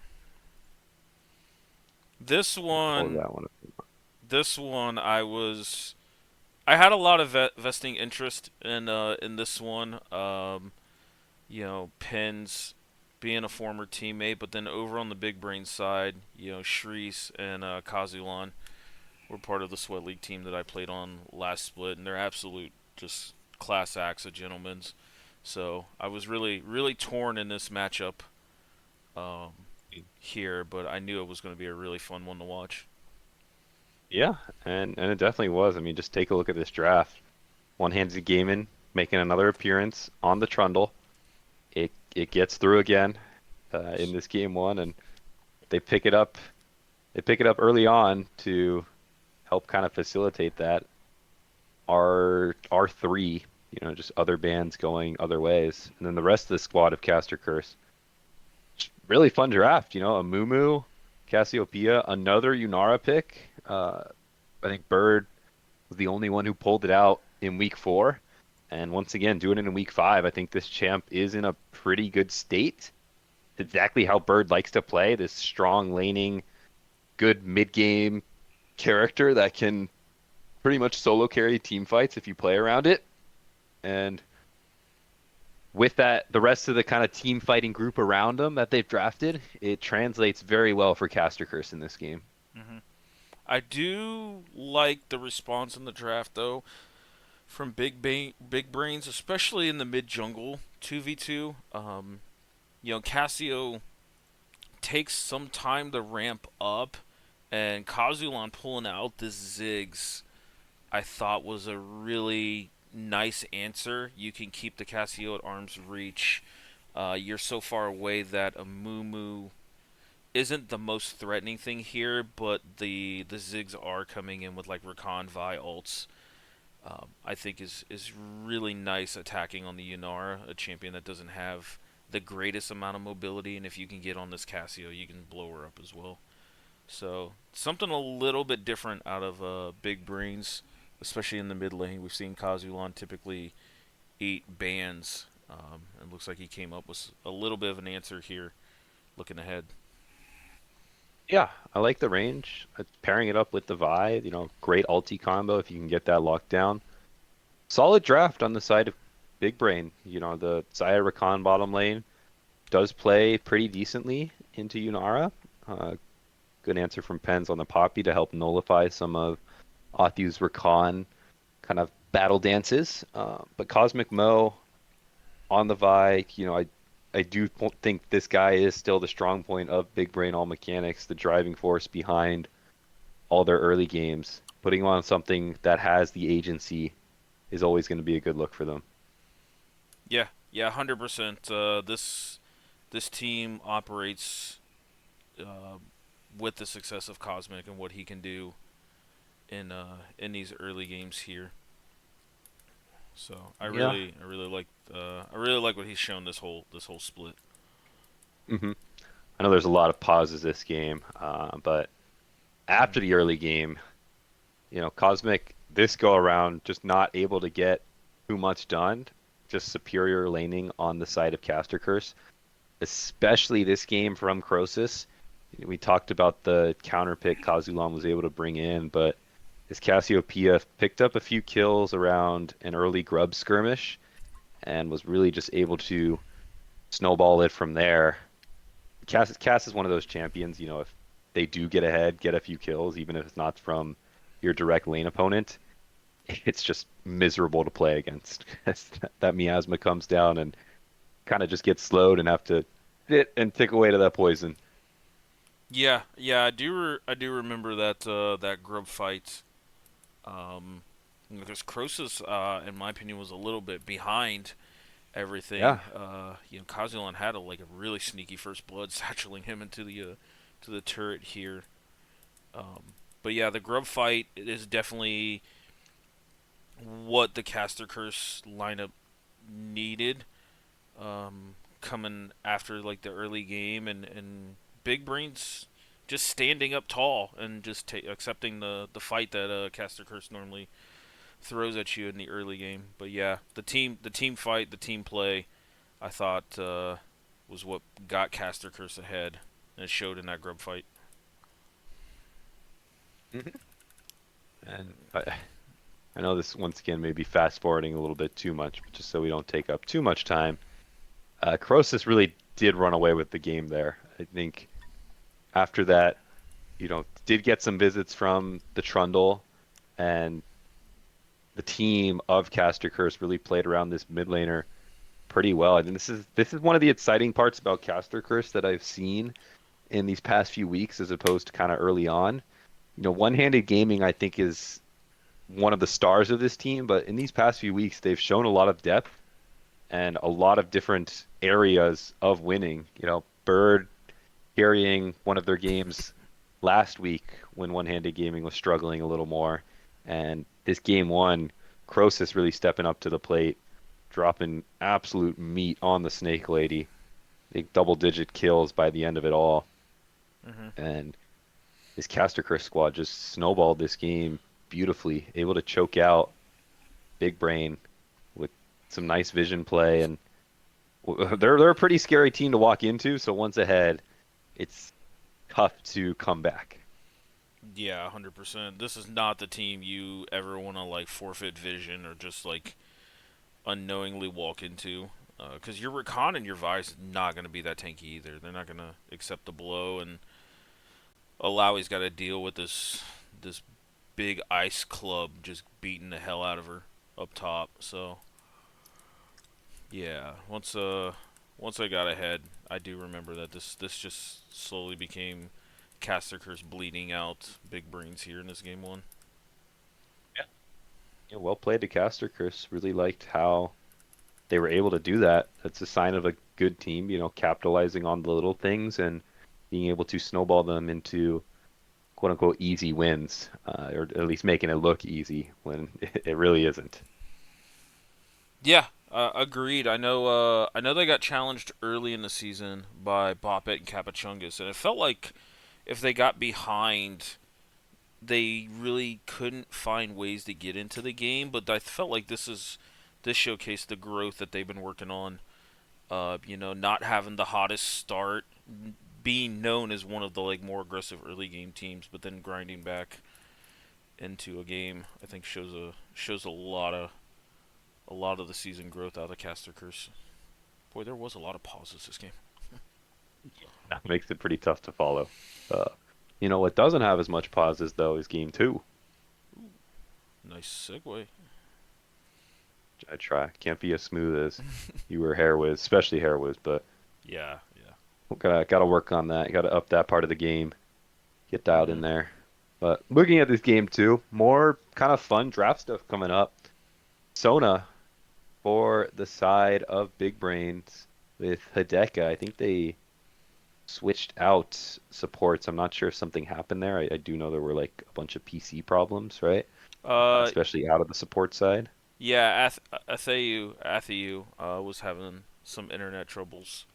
this Pull one, that one up. this one, I had a lot of vesting interest in this one. Pens being a former teammate, but then over on the big brain side, Shreese and Kazulan were part of the Sweat League team that I played on last split, and they're absolute just class acts of gentlemen's. So I was really, really torn in this matchup um, here, but I knew it was going to be a really fun one to watch. Yeah, and it definitely was. I mean, just take a look at this draft. One-handed gaming making another appearance on the Trundle. It it gets through again in this game one, and they pick it up. They pick it up early on to help kind of facilitate that. R3, just other bands going other ways, and then the rest of the squad of Caster Curse. Really fun draft, Amumu, Cassiopeia, another Yunara pick. I think Bird was the only one who pulled it out in week 4. And once again, doing it in week 5, I think this champ is in a pretty good state. It's exactly how Bird likes to play, this strong laning, good mid-game character that can pretty much solo carry team fights if you play around it. And with that, the rest of the kind of team fighting group around him that they've drafted, it translates very well for Caster Curse in this game. Hmm. I do like the response in the draft though from Big Brains, especially in the mid jungle 2v2. Cassio takes some time to ramp up, and Kazulan pulling out this Ziggs, I thought was a really nice answer. You can keep the Cassio at arm's reach. You're so far away that a Mumu isn't the most threatening thing here, but the Ziggs are coming in with like Rakan Vi ults. I think is really nice attacking on the Yunara, a champion that doesn't have the greatest amount of mobility, and if you can get on this Cassio, you can blow her up as well. So something a little bit different out of Big Brains, especially in the mid lane. We've seen Kazulan typically eat bans. It looks like he came up with a little bit of an answer here, looking ahead. Yeah, I like the range. Pairing it up with the Vi, great ulti combo if you can get that locked down. Solid draft on the side of Big Brain. The Xayah Rakan bottom lane does play pretty decently into Yunara. Uh, Good answer from Pens on the Poppy to help nullify some of Athu's Rakan kind of battle dances. But Cosmic Mo on the Vi, I do think this guy is still the strong point of Big Brain All Mechanics, the driving force behind all their early games. Putting him on something that has the agency is always going to be a good look for them. Yeah, yeah, 100%. This team operates uh, with the success of Cosmic and what he can do in these early games here. So Yeah. I really like what he's shown this whole split. hmm I know there's a lot of pauses this game, but after Mm. the early game, Cosmic this go around just not able to get too much done. Just superior laning on the side of Caster Curse, especially this game from Crosus. We talked about the counter pick Kazulan was able to bring in, but his Cassiopeia picked up a few kills around an early grub skirmish and was really just able to snowball it from there. Cass is one of those champions, if they do get ahead, get a few kills, even if it's not from your direct lane opponent, it's just miserable to play against. That miasma comes down and kind of just gets slowed and have to sit and tick away to that poison. Yeah, yeah, I do remember that that grub fight. Because Crosus, in my opinion, was a little bit behind everything. Yeah. Kazulan had a really sneaky first blood, satcheling him into the to the turret here. But yeah, the grub fight is definitely what the Caster Curse lineup needed. Coming after like the early game, and Big Brains just standing up tall and just accepting the fight that Caster Curse normally throws at you in the early game. But yeah, the team fight, the team play, I thought was what got Caster Curse ahead, and it showed in that grub fight. Mhm. And I know this once again may be fast forwarding a little bit too much, but just so we don't take up too much time, Crosus really did run away with the game there. I think after that, did get some visits from the Trundle, and the team of Caster Curse really played around this mid laner pretty well. I mean, this is one of the exciting parts about Caster Curse that I've seen in these past few weeks, as opposed to kind of early on. One-handed gaming I think is one of the stars of this team, but in these past few weeks they've shown a lot of depth and a lot of different. areas of winning. Bird carrying one of their games last week when one-handed gaming was struggling a little more, and this game one, Croesus really stepping up to the plate, dropping absolute meat on the Snake Lady, like double-digit kills by the end of it all, Hmm. and his Caster Curse squad just snowballed this game beautifully, able to choke out Big Brain with some nice vision play, and they're a pretty scary team to walk into. So once ahead, it's tough to come back. Yeah, 100%. This is not the team you ever want to like forfeit vision or just like unknowingly walk into. Because your Rakan and your Vice not going to be that tanky either. They're not going to accept the blow, and Alawi's got to deal with this big ice club just beating the hell out of her up top. So yeah, once I got ahead, I do remember that this just slowly became Caster Curse bleeding out big brains here in this game one. Yeah. Yeah, well played to Caster Curse. Really liked how they were able to do that. That's a sign of a good team, capitalizing on the little things and being able to snowball them into quote unquote easy wins, or at least making it look easy when it really isn't. Yeah, agreed. I know they got challenged early in the season by Boppet and Capachungus, and it felt like if they got behind, they really couldn't find ways to get into the game. But I felt like this showcased the growth that they've been working on. Not having the hottest start, being known as one of the like more aggressive early game teams, but then grinding back into a game, I think shows a lot of the season growth out of Caster Curse. Boy, there was a lot of pauses this game. That makes it pretty tough to follow. Uh, what doesn't have as much pauses though is game two. Nice segue. I try. Can't be as smooth as you were Hair Wiz, especially Hair Wiz, but Yeah, yeah. gotta work on that. Gotta up that part of the game, get dialed in Mhm. there. But looking at this game too, more kind of fun draft stuff coming up. Sona for the side of Big Brains with Hideka. I think they switched out supports. I'm not sure if something happened there. I do know there were like a bunch of PC problems, right? Uh, Especially out of the support side. yeah. Atheu was having some internet troubles.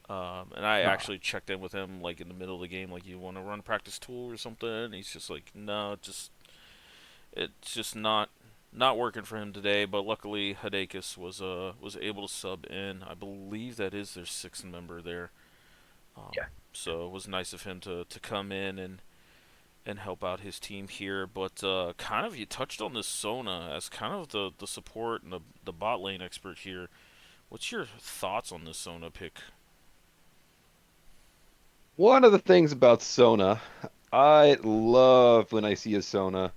And I Ah, actually checked in with him like in the middle of the game, like you want to run a practice tool or something. And he's just like, no, it's just not working for him today. But luckily, Hidekis was able to sub in. I believe that is their sixth member there. Um, yeah. so it was nice of him to come in and help out his team here. But kind of you touched on this Sona as kind of the support and the bot lane expert here. What's your thoughts on this Sona pick? One of the things about Sona, I love when I see a Sona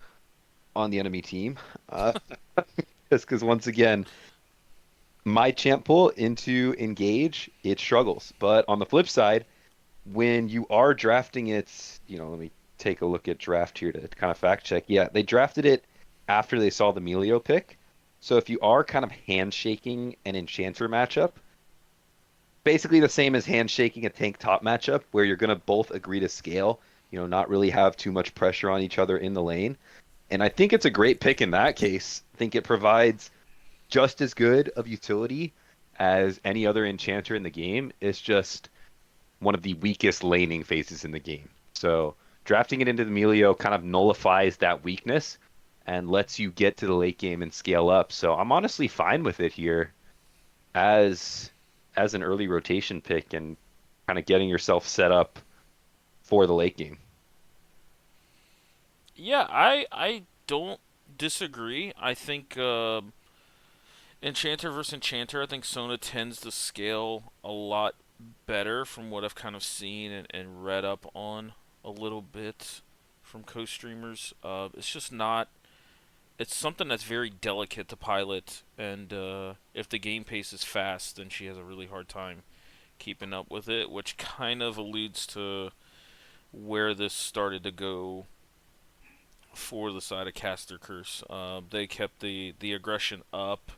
on the enemy team. Uh, just because once again, my champ pool into engage, it struggles. But on the flip side, when you are drafting it, let me take a look at draft here to kind of fact check. Yeah, they drafted it after they saw the Melio pick. So if you are kind of handshaking an enchanter matchup, basically the same as handshaking a tank top matchup where you're going to both agree to scale, not really have too much pressure on each other in the lane. And I think it's a great pick in that case. I think it provides just as good of utility as any other enchanter in the game. It's just one of the weakest laning phases in the game. So drafting it into the Melio kind of nullifies that weakness and lets you get to the late game and scale up. So I'm honestly fine with it here as as an early rotation pick and kind of getting yourself set up for the late game. Yeah, I don't disagree. I think Enchanter versus Enchanter, I think Sona tends to scale a lot better from what I've kind of seen and read up on a little bit from co-streamers. It's just not. It's something that's very delicate to pilot, and if the game pace is fast, then she has a really hard time keeping up with it, which kind of alludes to where this started to go for the side of Caster Curse. They kept the aggression up.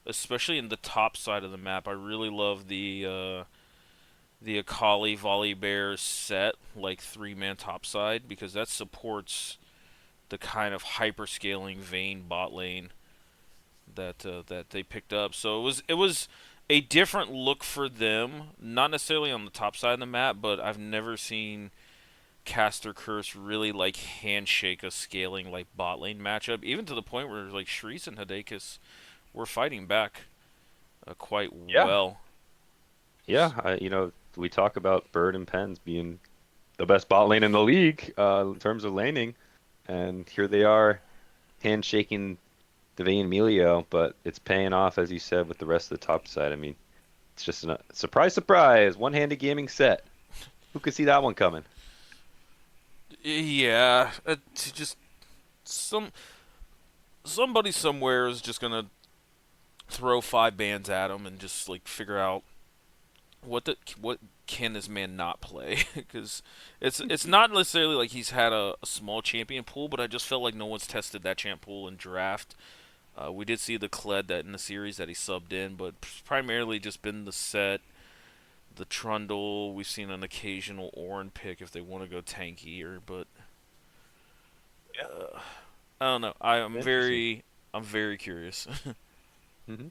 especially in the top side of the map. I really love the Akali Volley Bear set, like 3-man top side, because that supports the kind of hyper scaling Vayne bot lane that they picked up. So it was a different look for them, not necessarily on the top side of the map, but I've never seen Caster Curse really like handshake a scaling like bot lane matchup, even to the point where like Shreeze and Hidekis were fighting back quite Yeah, well. yeah. We talk about Bird and Pens being the best bot lane in the league in terms of laning, and here they are handshaking Devane Emilio, but it's paying off, as you said, with the rest of the top side. I mean, it's just a surprise, surprise, one-handed gaming set. Who could see that one coming? Yeah, just some somebody somewhere is just gonna throw 5 bans at him and just like figure out what can this man not play because it's not necessarily like he's had a small champion pool, but I just felt like no one's tested that champ pool in draft. We did see the Kled that in the series that he subbed in, but primarily just been the set, the Trundle. We've seen an occasional Ornn pick if they want to go tankier, but Yeah, I don't know. interesting. I'm very curious. hmm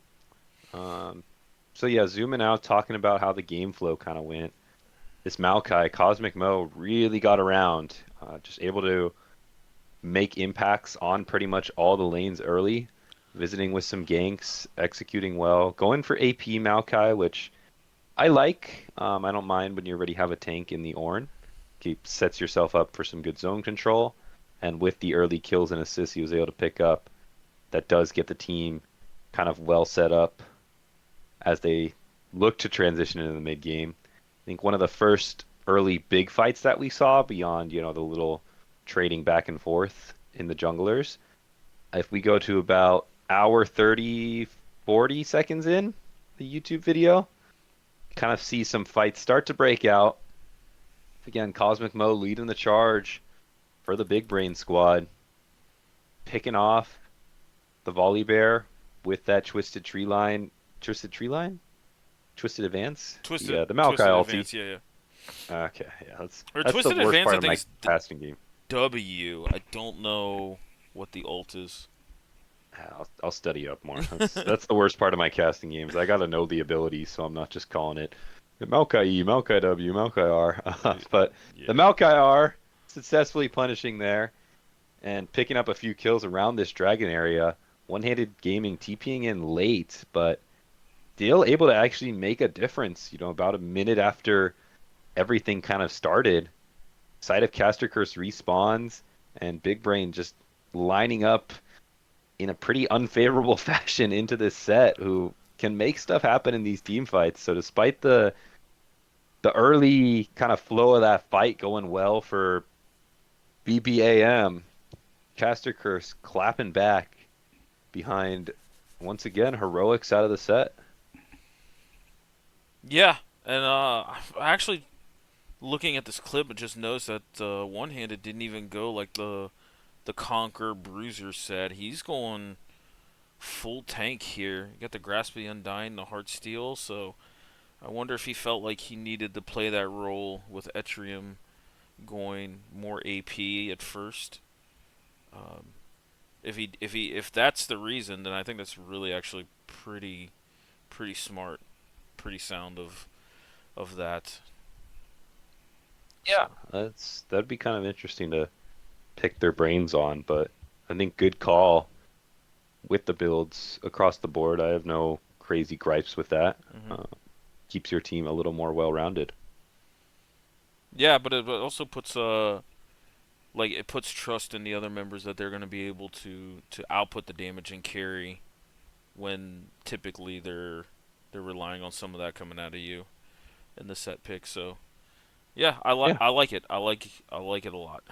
so yeah, zooming out, talking about how the game flow kind of went. This Maokai, Cosmic Mo, really got around. Just able to make impacts on pretty much all the lanes early, visiting with some ganks, executing well, going for AP Maokai, which I like. I don't mind when you already have a tank in the Ornn. Sets yourself up for some good zone control. And with the early kills and assists he was able to pick up, that does get the team kind of well set up as they look to transition into the mid game. I think one of the first early big fights that we saw beyond, the little trading back and forth in the junglers. If we go to about hour 30, 40 seconds in the YouTube video, kind of see some fights start to break out. Again, Cosmic Mo leading the charge for the Big Brain squad, picking off the Volley Bear with that Twisted Tree Line, Twisted Advance, the Maokai Twisted ulti. Advance, yeah. Okay, yeah, that's Or that's the Twisted worst Advance, part I of think my is casting game. W. I don't know what the ult is. I'll study up more. That's the worst part of my casting games. I gotta know the abilities, so I'm not just calling it Maokai E, Maokai W, Maokai R. But the Yeah. Maokai R successfully punishing there and picking up a few kills around this dragon area. One-handed gaming, TPing in late, but still able to actually make a difference. About a minute after everything kind of started, Side of Caster Curse respawns, and Big Brain just lining up in a pretty unfavorable fashion into this set, who can make stuff happen in these team fights. So despite the early kind of flow of that fight going well for BBAM, Caster Curse clapping back behind once again heroics out of the set. Yeah, and actually looking at this clip, I just noticed that one-handed didn't even go like the Conquer Bruiser said. He's going full tank here. You got the Grasp of the Undying, the Heart Steel, so I wonder if he felt like he needed to play that role with Etrium going more AP at first. Um, if that's the reason, then I think that's really actually pretty smart, pretty sound of that. Yeah, So that'd be kind of interesting to pick their brains on, but I think good call with the builds across the board. I have no crazy gripes with that. hmm Uh, Keeps your team a little more well-rounded. yeah, but it also puts like it puts trust in the other members that they're going to be able to output the damage and carry when typically they're relying on some of that coming out of you in the set pick. So yeah, Yeah, I like it. I like it a lot.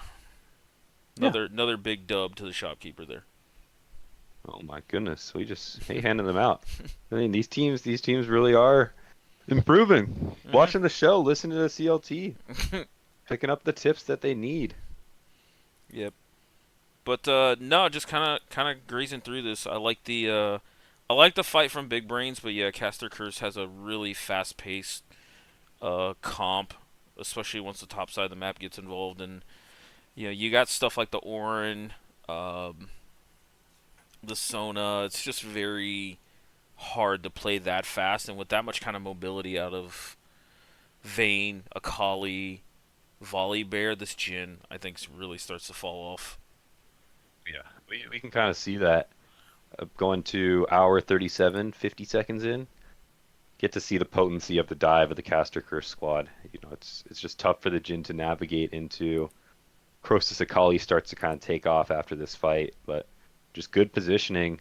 yeah. Another big dub to the shopkeeper there. Oh my goodness, we just handing them out. I mean, these teams really are improving. hmm Watching the show, listening to the CLT, picking up the tips that they need. Yep. But no, just kind of grazing through this. I like the I like the fight from Big Brains, but yeah, Caster Curse has a really fast-paced comp, especially once the top side of the map gets involved. And you got stuff like the Orin, um, the Sona. It's just very hard to play that fast, and with that much kind of mobility out of Vayne, Akali, Volibear, this Jhin, I think really starts to fall off. Yeah, we can kind of see that going to hour 37, 50 seconds in. Get to see the potency of the dive of the Caster Curse squad. It's just tough for the Jin to navigate into. Crosus Akali starts to kind of take off after this fight, but just good positioning.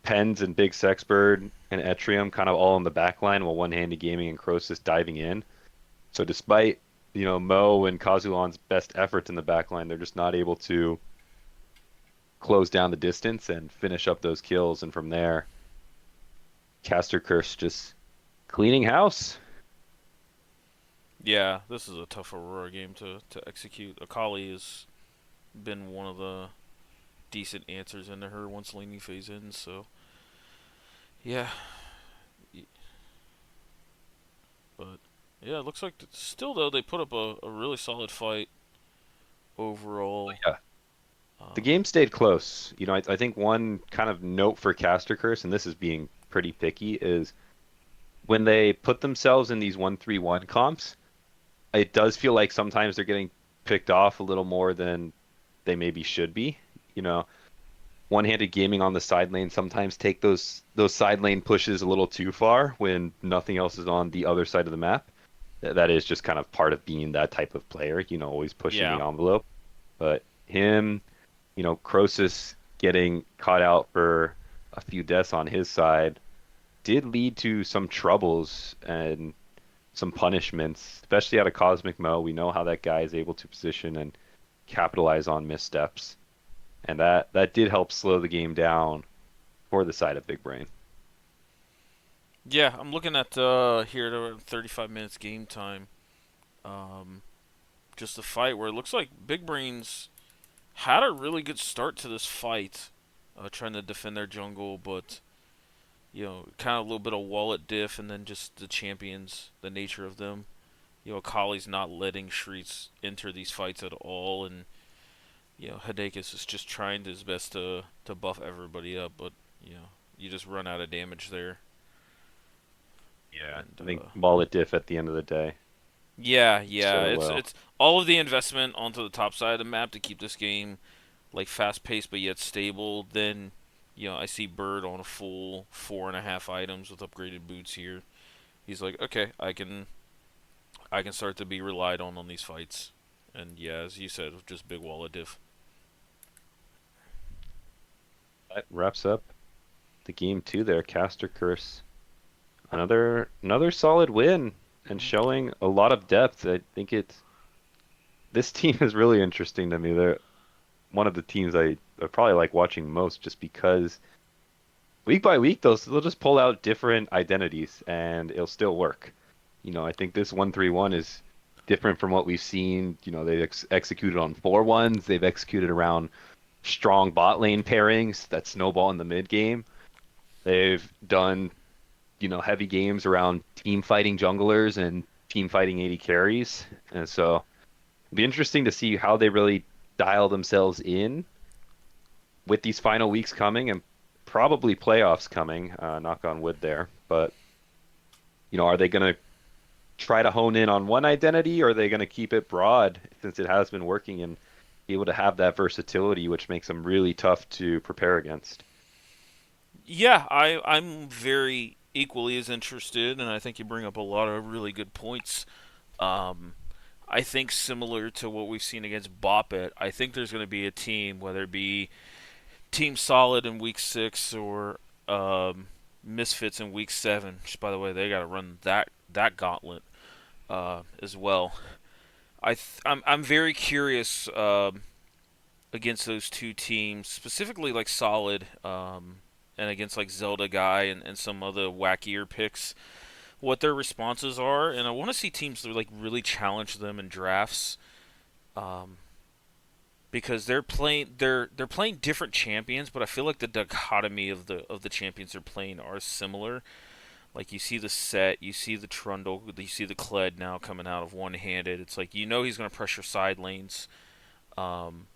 Pens and Big Sexbird and Etrium kind of all in the back line while One-Handed Gaming and Crosus diving in. So despite, Mo and Kazuhan's best efforts in the back line, they're just not able to close down the distance and finish up those kills. And from there, Caster Curse just cleaning house. Yeah, this is a tough Aurora game to execute. Akali has been one of the decent answers into her once laning phase ends, so yeah. But yeah, it looks like still though they put up a really solid fight overall. Yeah, the Um, game stayed close. I think one kind of note for Caster Curse, and this is being pretty picky, is when they put themselves in these 1-3-1 comps, it does feel like sometimes they're getting picked off a little more than they maybe should be. You know, One-Handed Gaming on the side lane sometimes take those side lane pushes a little too far when nothing else is on the other side of the map. That is just kind of part of being that type of player, always pushing the yeah, envelope. But him, Crosus getting caught out for a few deaths on his side did lead to some troubles and some punishments, especially out of Cosmic Mo. We know how that guy is able to position and capitalize on missteps, and that did help slow the game down for the side of Big Brain. yeah. I'm looking at here at 35 minutes game time. Um, just a fight where it looks like Big Brains had a really good start to this fight, trying to defend their jungle, but kind of a little bit of wallet diff, and then just the champions, the nature of them. Akali's not letting Shrieks enter these fights at all, and Hidekis is just trying his best to buff everybody up, but you just run out of damage there. Yeah, And I think wallet diff at the end of the day yeah, yeah, so it's well. it's all of the investment onto the top side of the map to keep this game like fast paced but yet stable. Then I see Bird on a full 4.5 items with upgraded boots here. He's like, okay, I can start to be relied on these fights. And yeah, as you said, just big wall of diff. That wraps up the game two there. Caster Curse, another solid win and showing a lot of depth. I think this team is really interesting to me. They're one of the teams I probably like watching most just because week by week they'll just pull out different identities and it'll still work. I think this 1-3-1 is different from what we've seen. They've executed on 4-1s. They've executed around strong bot lane pairings that snowball in the mid game. They've done, heavy games around team fighting junglers and team fighting AD carries. And so it'll be interesting to see how they really dial themselves in with these final weeks coming and probably playoffs coming. Knock on wood there. But, are they going to try to hone in on one identity, or are they going to keep it broad since it has been working and be able to have that versatility, which makes them really tough to prepare against? Yeah, I'm very equally as interested, and I think you bring up a lot of really good points. Um, I think similar to what we've seen against Boppet, I think there's going to be a team, whether it be Team Solid in Week 6 or Misfits in Week 7. Which, by the way, they got to run that gauntlet as well. I'm very curious against those two teams, specifically like Solid, and against like Zelda Guy and some other wackier picks, what their responses are, and I want to see teams that like really challenge them in drafts. Um, because they're playing different champions, but I feel like the dichotomy of the champions they're playing are similar. Like you see the set, you see the Trundle, you see the Kled now coming out of one handed. It's like he's going to pressure side lanes. Um,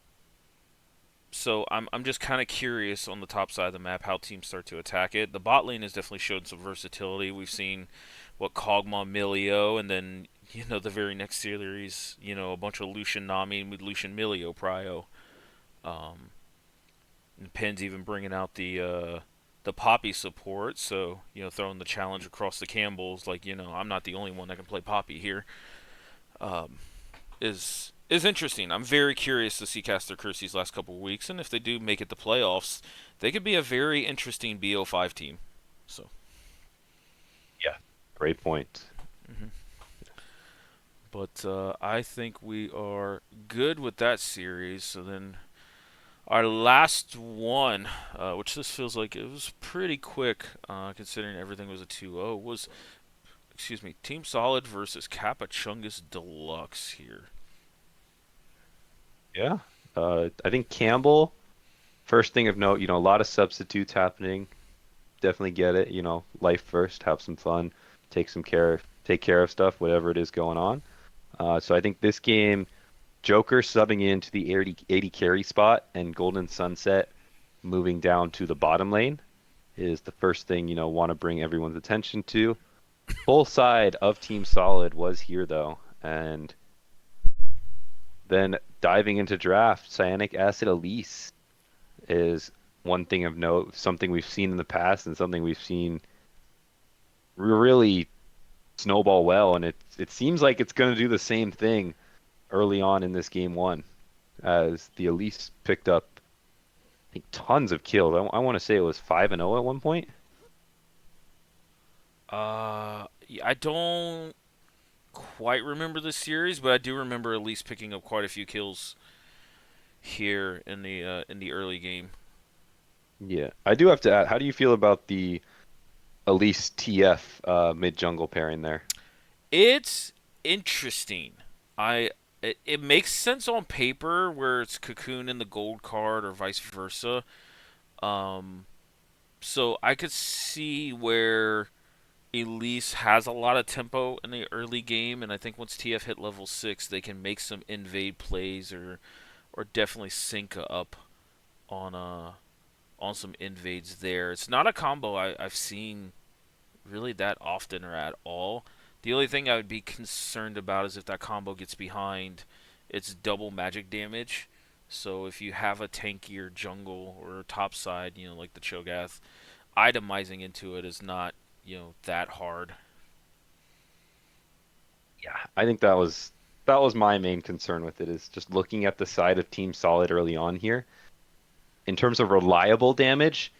so I'm just kind of curious on the top side of the map how teams start to attack it. The bot lane has definitely showed some versatility. We've seen what Kog'Maw Milio, and then the very next series, a bunch of Lucian Nami with Lucian Milio Prio. Um, and Penn's even bringing out the Poppy support, so throwing the challenge across the Campbells, like I'm not the only one that can play Poppy here. Um, is interesting. I'm very curious to see Caster Curse these last couple of weeks, and if they do make it to playoffs, they could be a very interesting BO5 team. So, Yeah, great point. hmm but I think we are good with that series. So then our last one, which this feels like it was pretty quick, considering everything was a 2-0, was Team Solid versus Kappa Chungus Deluxe here. Yeah. I think Campbell, first thing of note, a lot of substitutes happening. Definitely get it. Life first, have some fun, take care of stuff, whatever it is going on. So I think this game, Joker subbing into the 80 carry spot and Golden Sunset moving down to the bottom lane is the first thing, want to bring everyone's attention to. Full side of Team Solid was here though, and then diving into draft, Cyanic Acid Elise is one thing of note, something we've seen in the past and something we've seen really snowball well, and it seems like it's going to do the same thing early on in this game one, as the Elise picked up, I think, tons of kills. I want to say it was 5-0 at one point. Yeah, I don't quite remember the series, but I do remember at least picking up quite a few kills here in the early game. Yeah, I do have to add, how do you feel about the Elise TF mid jungle pairing there? It's interesting. It makes sense on paper where it's Cocoon in the gold card or vice versa. Um, so I could see where Elise has a lot of tempo in the early game, and I think once TF hit level 6, they can make some invade plays or definitely sync up on on some invades there. It's not a combo I've seen really that often or at all. The only thing I would be concerned about is if that combo gets behind, it's double magic damage. So if you have a tankier jungle or top side, like the Cho'Gath, itemizing into it is not, that hard. Yeah, I think that was my main concern with it, is just looking at the side of Team Solid early on here. In terms of reliable damage,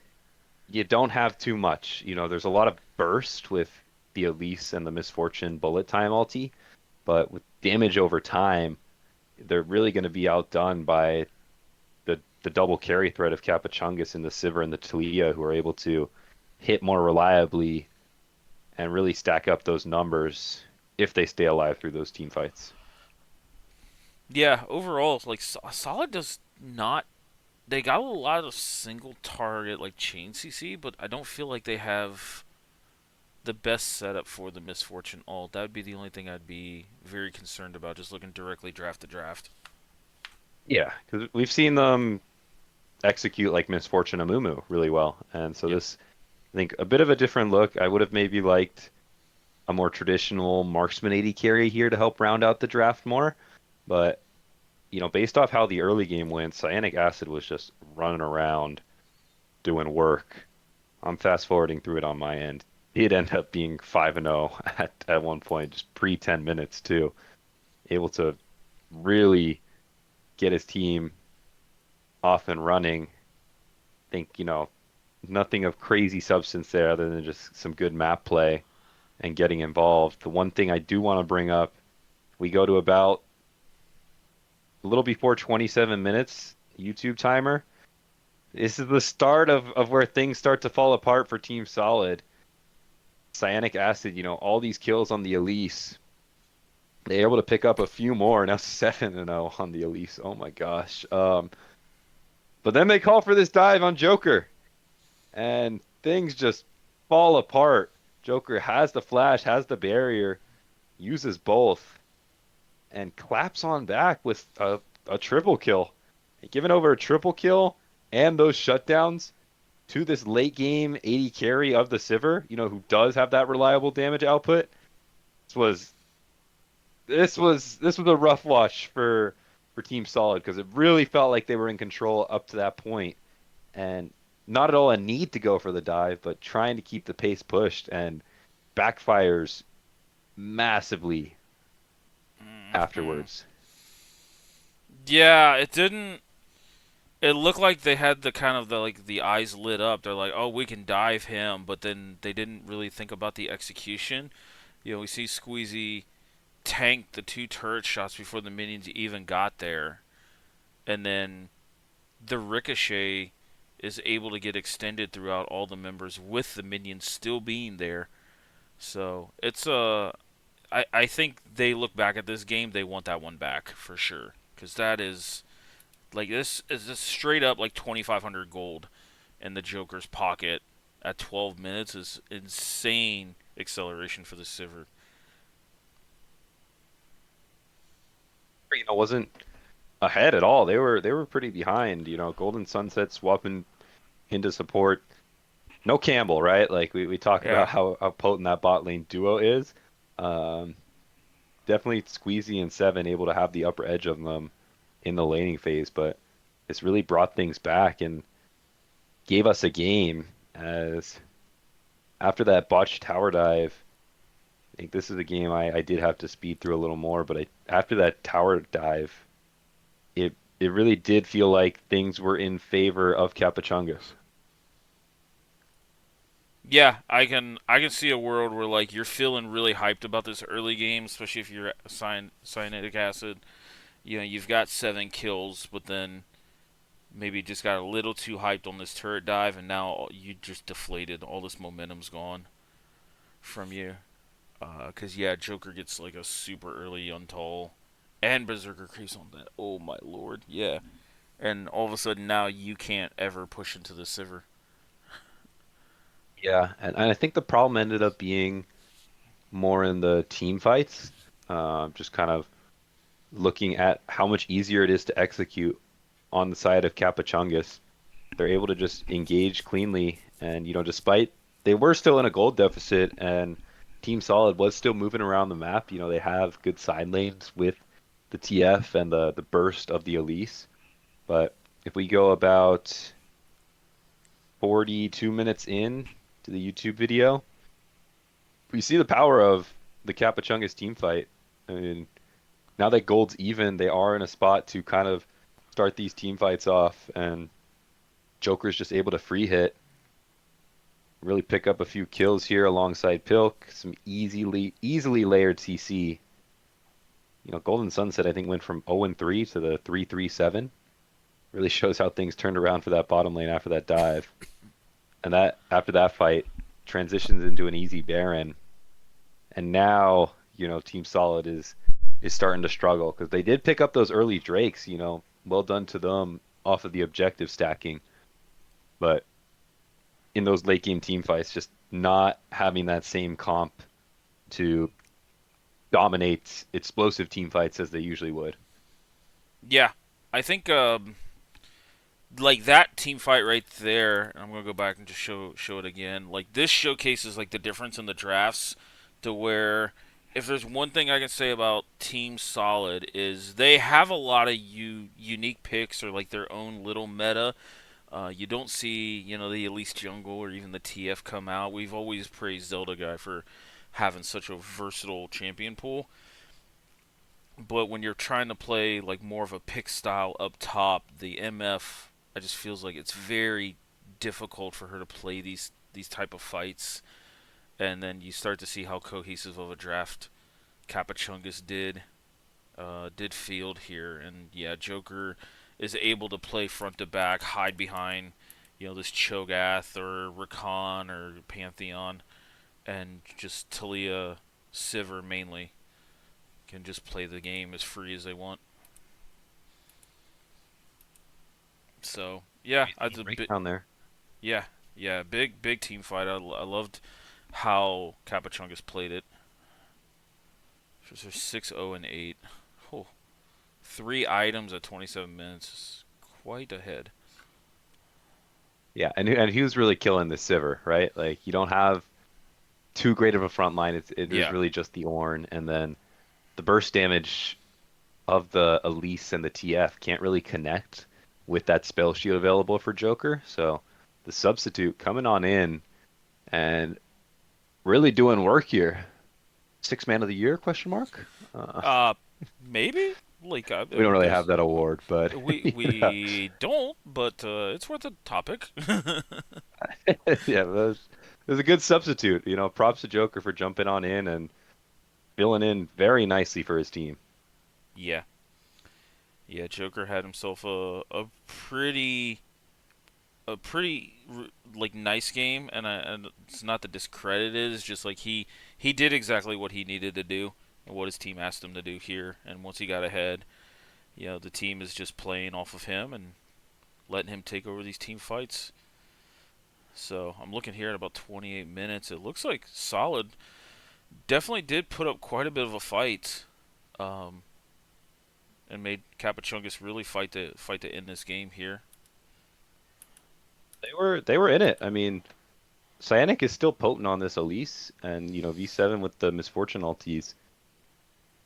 you don't have too much. There's a lot of burst with the Elise and the Misfortune bullet time ulti, but with damage over time, they're really going to be outdone by the double carry threat of Capachungus and the Sivir and the Talia, who are able to hit more reliably and really stack up those numbers if they stay alive through those team fights. Yeah, overall, like Solid does not. They got a lot of single target like chain CC, but I don't feel like they have the best setup for the Misfortune ult. That would be the only thing I'd be very concerned about, just looking directly draft to draft. Yeah, because we've seen them execute like Misfortune Amumu really well, and so Yep. this, I think, a bit of a different look. I would have maybe liked a more traditional marksman 80 carry here to help round out the draft more, but based off how the early game went, Cyanic Acid was just running around doing work. I'm fast forwarding through it on my end. He'd end up being 5-0 at one point, just pre 10 minutes too, able to really get his team off and running. Think, nothing of crazy substance there other than just some good map play and getting involved. The one thing I do want to bring up, we go to about a little before 27 minutes, YouTube timer. This is the start of where things start to fall apart for Team Solid. Cyanic Acid, all these kills on the Elise. They're able to pick up a few more, now 7-0 on the Elise. Oh my gosh. But then they call for this dive on Joker, and things just fall apart. Joker has the flash, has the barrier, uses both, and claps on back with a triple kill. Giving over a triple kill and those shutdowns to this late game 80 carry of the Sivir, who does have that reliable damage output. This was this was a rough watch for Team Solid because it really felt like they were in control up to that point, and not at all a need to go for the dive, but trying to keep the pace pushed and backfires massively Hmm. afterwards. Yeah, it didn't. It looked like they had the kind of the eyes lit up. They're like, oh, we can dive him, but then they didn't really think about the execution. We see Squeezy tank the two turret shots before the minions even got there, and then the ricochet is able to get extended throughout all the members with the minions still being there. So it's I think they look back at this game, they want that one back for sure, because that is like this is just straight up like 2,500 gold in the Joker's pocket at 12 minutes is insane acceleration for the Sivir. Wasn't ahead at all. They were pretty behind. Golden Sunset swapping into support. No Campbell, right? Like we talk about Yeah. how potent that bot lane duo is. Um, Definitely Squeezy and Seven able to have the upper edge of them in the laning phase, but it's really brought things back and gave us a game as after that botched tower dive. I think this is a game I did have to speed through a little more, but after that tower dive, it really did feel like things were in favor of Capuchungus. Yeah, I can see a world where like you're feeling really hyped about this early game, especially if you're cyanidic acid. You've got 7 kills, but then maybe just got a little too hyped on this turret dive, and now you just deflated. All this momentum's gone from you. Cause yeah, Joker gets like a super early untall, and Berserker creeps on that. Oh my lord, yeah. And all of a sudden now you can't ever push into the Sivir. Yeah, and I think the problem ended up being more in the team fights. Just kind of looking at how much easier it is to execute on the side of Capuchungus. They're able to just engage cleanly, and despite they were still in a gold deficit, and Team Solid was still moving around the map. They have good side lanes with the TF and the burst of the Elise. But if we go about 42 minutes in to the YouTube video, we see the power of the Capuchungus team fight. I mean, now that gold's even, they are in a spot to kind of start these team fights off, and Joker's just able to free hit, really pick up a few kills here alongside Pilk, some easily layered CC. Golden Sunset I think went from 0-3 to the 3-3-7. Really shows how things turned around for that bottom lane after that dive. And that after that fight transitions into an easy Baron. And now, Team Solid is starting to struggle because they did pick up those early Drakes, well done to them off of the objective stacking. But in those late game team fights, just not having that same comp to dominate explosive team fights as they usually would. Yeah, I think like that team fight right there. I'm gonna go back and just show it again. Like this showcases like the difference in the drafts to where if there's one thing I can say about Team Solid is they have a lot of unique picks or like their own little meta. You don't see the Elise Jungle or even the TF come out. We've always praised Zelda Guy for having such a versatile champion pool. But when you're trying to play like more of a pick style up top, the MF I just feels like it's very difficult for her to play these type of fights, and then you start to see how cohesive of a draft Capuchungus did field here, and yeah, Joker is able to play front to back, hide behind this Cho'Gath or Rakan or Pantheon, and just Talia Sivir mainly can just play the game as free as they want. So yeah, Great I team a bit. breakdown there. Yeah, yeah, big team fight. I loved how Capachungus played it. So 6-0-8. Oh, 3 items at 27 minutes is quite ahead. Yeah, and he was really killing the Sivir, right? Like you don't have too great of a front line. It is Yeah, really just the Ornn, and then the burst damage of the Elise and the TF can't really connect with that spell shield available for Joker. So the substitute coming on in and really doing work here. Six man of the year? Question mark. uh, maybe like We don't really have there's that award, but we yeah, we don't, but it's worth a topic. yeah, it was a good substitute. Props to Joker for jumping on in and filling in very nicely for his team. Yeah, yeah. Joker had himself a pretty like nice game, and it's not to discredit it. It's just like he did exactly what he needed to do and what his team asked him to do here. And once he got ahead, the team is just playing off of him and letting him take over these team fights. So I'm looking here at about 28 minutes. It looks like solid. Definitely did put up quite a bit of a fight, um, and made Capachungus really fight to end this game here. They were in it. I mean, Cyanic is still potent on this Elise, and V7 with the Misfortune ultis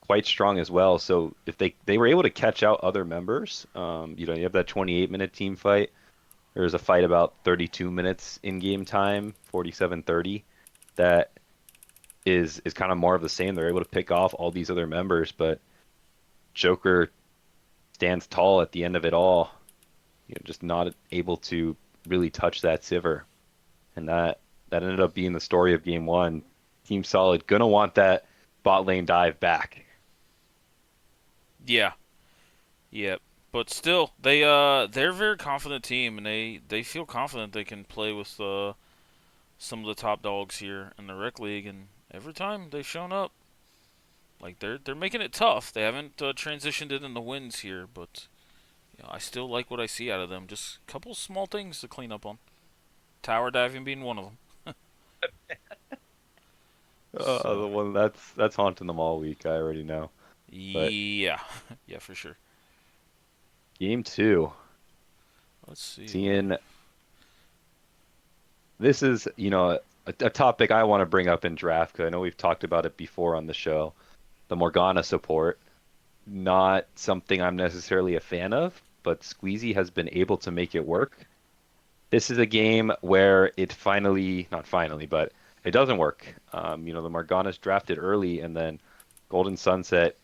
quite strong as well. So if they were able to catch out other members, you have that 28-minute team fight. There was a fight about 32 minutes in game time, 47-30. That is kind of more of the same. They're able to pick off all these other members, but Joker stands tall at the end of it all. Just not able to really touch that Sivir, and that ended up being the story of game one. Team Solid gonna want that bot lane dive back. Yeah, yeah. But still, they're a very confident team, and they feel confident they can play with some of the top dogs here in the rec league, and every time they've shown up, like they're making it tough. They haven't transitioned it into wins here, but I still like what I see out of them. Just a couple small things to clean up on. Tower diving being one of them. The So one that's haunting them all week. I already know. But yeah, yeah for sure. game two, Let's see. seeing this is a topic I want to bring up in draft because I know we've talked about it before on the show. The Morgana support, not something I'm necessarily a fan of, but Squeezy has been able to make it work. This is a game where it finally, not finally, but it doesn't work. The Morgana's drafted early, and then Golden Sunset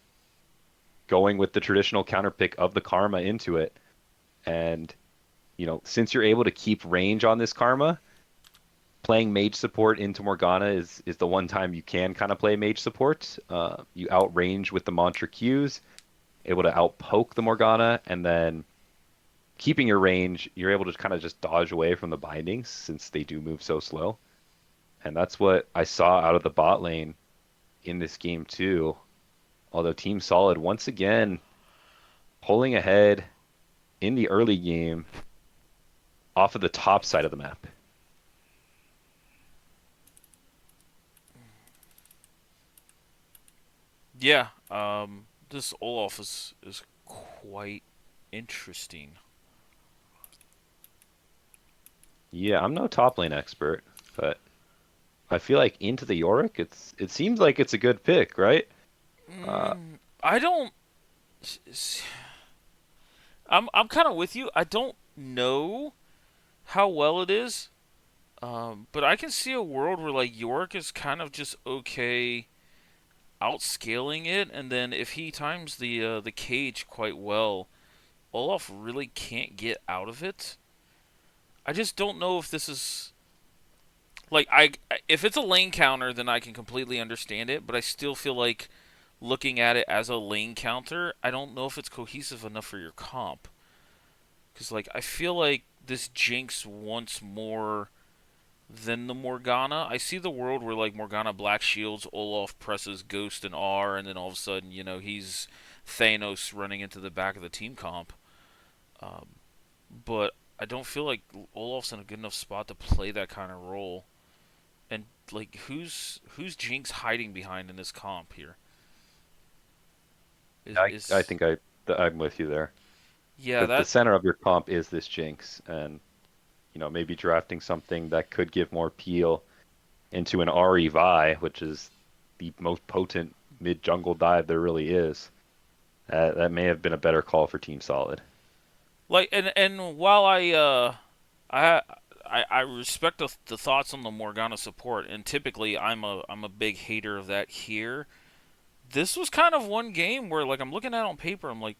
going with the traditional counter pick of the Karma into it. And, since you're able to keep range on this Karma, playing mage support into Morgana is the one time you can kind of play mage support. You outrange with the Mantra Qs, able to outpoke the Morgana, and then keeping your range, you're able to kind of just dodge away from the bindings since they do move so slow. And that's what I saw out of the bot lane in this game too. Although Team Solid once again pulling ahead in the early game off of the top side of the map. Yeah, this Olaf is quite interesting. Yeah, I'm no top lane expert, but I feel like into the Yorick, it seems like it's a good pick, right? Uh, I don't. I'm kind of with you. I don't know how well it is, but I can see a world where like York is kind of just okay outscaling it, and then if he times the cage quite well, Olaf really can't get out of it. I just don't know if this is like if it's a lane counter, then I can completely understand it, but I still feel like looking at it as a lane counter, I don't know if it's cohesive enough for your comp. Cuz like I feel like this Jinx wants more than the Morgana. I see the world where like Morgana Black Shields, Olaf presses Ghost and R, and then all of a sudden, he's Thanos running into the back of the team comp. Um, but I don't feel like Olaf's in a good enough spot to play that kind of role. And like, who's Jinx hiding behind in this comp here? Is I is think I'm with you there. Yeah, The that center of your comp is this Jinx, and maybe drafting something that could give more peel into an Ahri Vi, which is the most potent mid jungle dive there really is. That may have been a better call for Team Solid. like and while I I respect the thoughts on the Morgana support, and typically I'm a big hater of that here. This was kind of one game where like I'm looking at it on paper, I'm like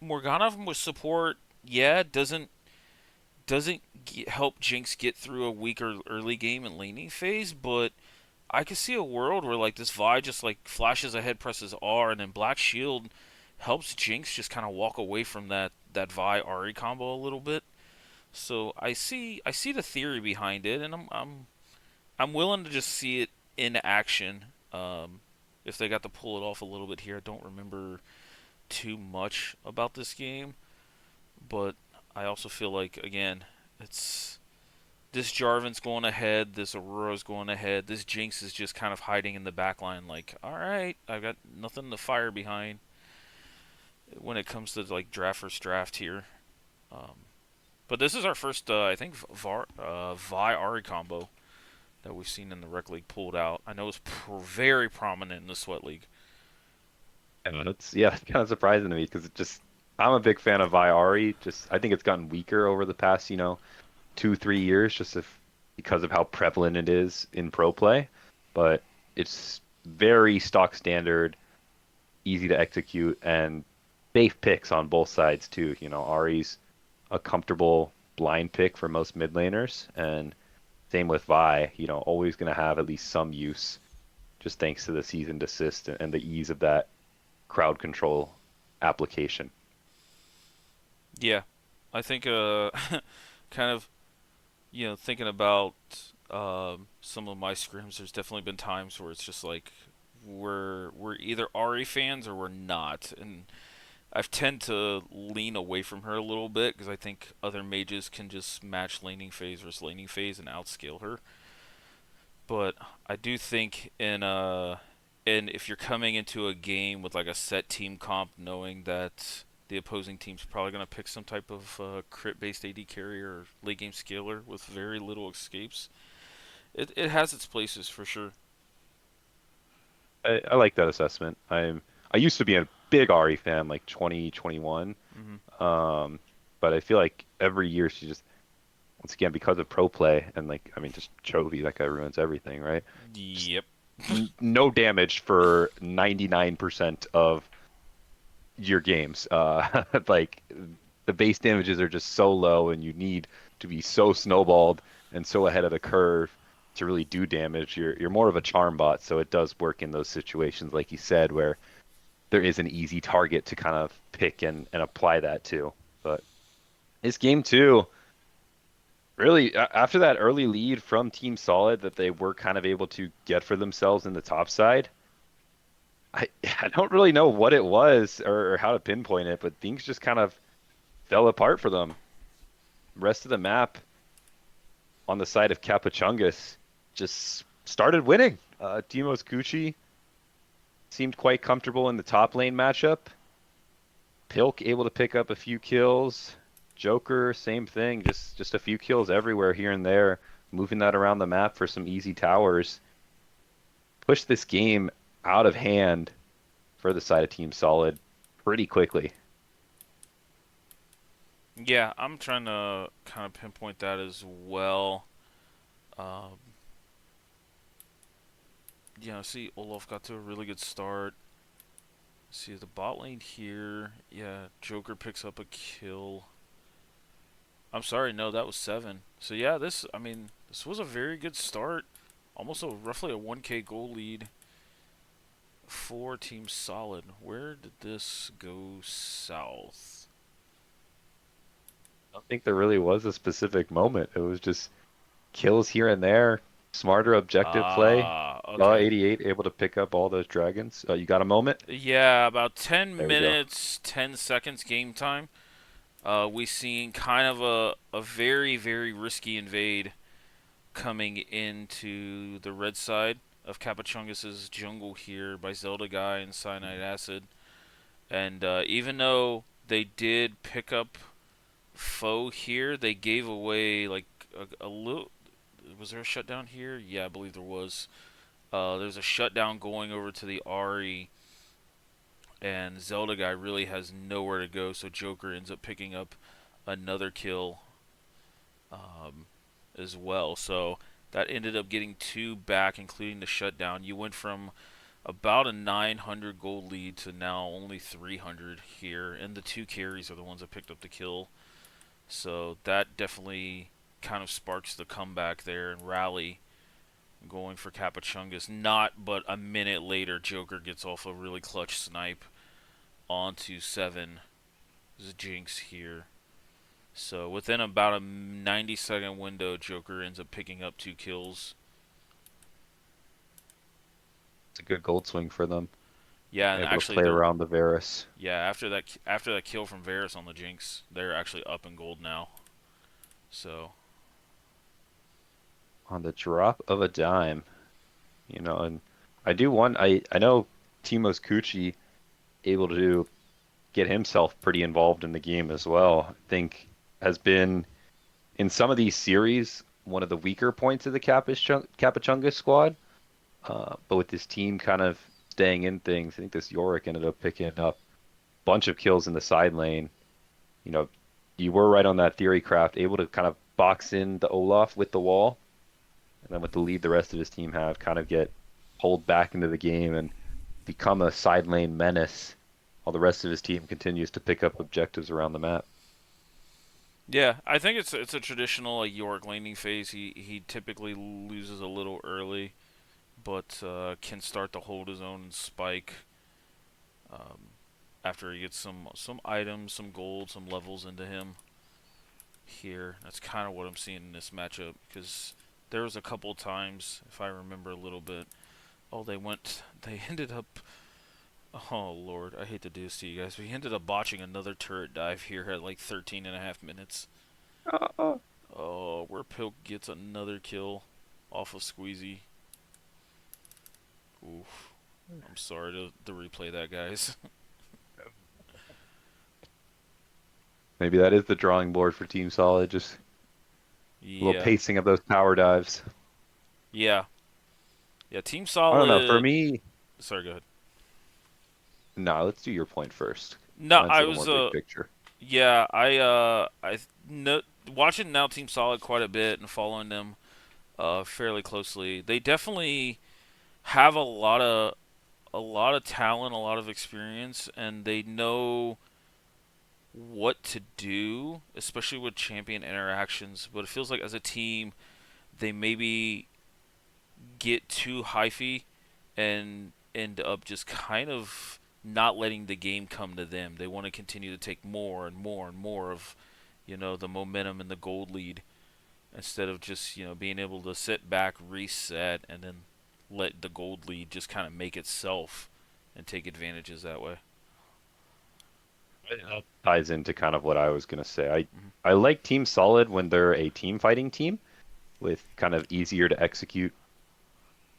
Morgana with support, yeah, doesn't help Jinx get through a weaker early game and laning phase, but I could see a world where like this Vi just like flashes ahead, presses R, and then Black Shield helps Jinx just kind of walk away from that Vi Ari combo a little bit. So I see the theory behind it, and I'm willing to just see it in action. If they got to pull it off a little bit here, I don't remember too much about this game, but I also feel like again, it's this Jarvan's going ahead, this Aurora's going ahead, this Jinx is just kind of hiding in the back line. Like, all right, I've got nothing to fire behind when it comes to like draft versus draft here. Um, but this is our first, I think, Vi Ari combo that we've seen in the Rec League pulled out. I know it's very prominent in the Sweat League. And it's it's kind of surprising to me because I'm a big fan of Viari. Just I think it's gotten weaker over the past 2 3 years, just because of how prevalent it is in pro play. But it's very stock standard, easy to execute, and safe picks on both sides too. Ari's a comfortable blind pick for most mid laners, and same with Vi. Always going to have at least some use, just thanks to the seasoned assist and the ease of that crowd control application. Yeah, I think kind of thinking about some of my scrims, there's definitely been times where it's just like we're either Ari fans or we're not, and I've tend to lean away from her a little bit because I think other mages can just match laning phase versus laning phase and outscale her. But I do think and if you're coming into a game with like a set team comp, knowing that the opposing team's probably going to pick some type of crit-based AD carrier or late game scaler with very little escapes, it has its places for sure. I like that assessment. I used to be a big Ari fan, like 2021. Hmm. But I feel like every year she just, once again, because of pro play and like, I mean, just Chovy, that guy ruins everything, right? Just Yep. no damage for 99% of your games. Like the base damages are just so low, and you need to be so snowballed and so ahead of the curve to really do damage. You're more of a charm bot, so it does work in those situations, like you said, where there is an easy target to kind of pick and apply that to. But this game too, really, after that early lead from Team Solid that they were kind of able to get for themselves in the top side, I I don't really know what it was or how to pinpoint it, but things just kind of fell apart for them. Rest of the map on the side of Capuchungus just started winning. Demos Gucci seemed quite comfortable in the top lane matchup. Pilk able to pick up a few kills. Joker, same thing, just a few kills everywhere here and there, moving that around the map for some easy towers. Push this game out of hand for the side of Team Solid pretty quickly. Yeah, I'm trying to kind of pinpoint that as well. Um, see, Olaf got to a really good start. See the bot lane here. Yeah, Joker picks up a kill. I'm sorry, no, that was 7. So yeah, this was a very good start. Almost roughly a 1K goal lead for Team Solid. Where did this go south? I don't think there really was a specific moment. It was just kills here and there, smarter objective play. Okay. 88 able to pick up all those dragons. You got a moment? Yeah, about 10 There we go. minutes, 10 seconds game time. We seen kind of a very, very risky invade coming into the red side of Capachungus' jungle here by Zelda Guy and Cyanide Acid. And even though they did pick up foe here, they gave away like a little. Was there a shutdown here? Yeah, I believe there was. There's a shutdown going over to the Ari, and Zelda Guy really has nowhere to go, so Joker ends up picking up another kill um, as well. So that ended up getting two back, including the shutdown. You went from about a 900 gold lead to now only 300 here, and the two carries are the ones that picked up the kill. So that definitely kind of sparks the comeback there and rally going for Capachungus. Not but a minute later, Joker gets off a really clutch snipe onto 7 Jinx here. So within about a 90-second window, Joker ends up picking up 2 kills. It's a good gold swing for them. Yeah, and Able to actually play they're around the Varus. yeah after that kill from Varus on the Jinx, they're actually up in gold now. So On the drop of a dime. And I know Timo's Cucci able to get himself pretty involved in the game as well. I think has been in some of these series one of the weaker points of the Capachunga squad. But with this team kind of staying in things, I think this Yorick ended up picking up a bunch of kills in the side lane. You know, you were right on that theory craft, able to kind of box in the Olaf with the wall, and then with the lead the rest of his team have, kind of get pulled back into the game and become a side lane menace while the rest of his team continues to pick up objectives around the map. yeah, I think it's a traditional like Yorick laning phase. He typically loses a little early, but can start to hold his own and spike um, after he gets some items, some gold, some levels into him. Here, that's kind of what I'm seeing in this matchup because there was a couple times, if I remember a little bit. Oh, they ended up. Oh lord, I hate to do this to you guys. We ended up botching another turret dive here at like 13 and a half minutes. Uh, Oh, where Pilk gets another kill off of Squeezy. Oof. I'm sorry to replay that, guys. Maybe that is the drawing board for Team Solid, just a little Yeah. pacing of those power dives. Yeah. Yeah, Team I don't know. For Solid. me, Sorry, go ahead. no, let's do your point first. No, Mine's a I little more was big picture. yeah, I no, watching now Team Solid quite a bit and following them fairly closely. They definitely have a lot of talent, a lot of experience, and they know what to do, especially with champion interactions. But it feels like as a team, they maybe get too hyphy and end up just kind of not letting the game come to them. They want to continue to take more and more and more of, the momentum and the gold lead instead of just, being able to sit back, reset, and then let the gold lead just kind of make itself and take advantages that way. That ties into kind of what I was gonna say. I Hmm. I like Team Solid when they're a team fighting team with kind of easier to execute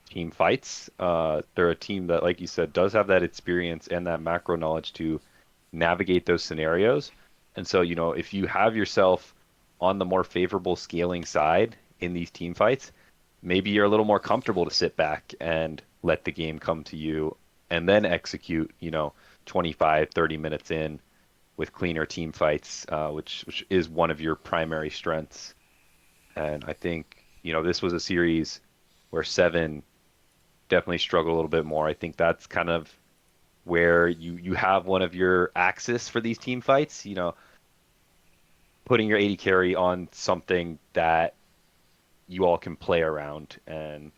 team fights. They're a team that, like you said, does have that experience and that macro knowledge to navigate those scenarios. And so, if you have yourself on the more favorable scaling side in these team fights, maybe you're a little more comfortable to sit back and let the game come to you and then execute, 25, 30 minutes in with cleaner team fights, which is one of your primary strengths. And I think, this was a series where Seven definitely struggled a little bit more. I think that's kind of where you have one of your axis for these team fights, putting your 80 carry on something that you all can play around and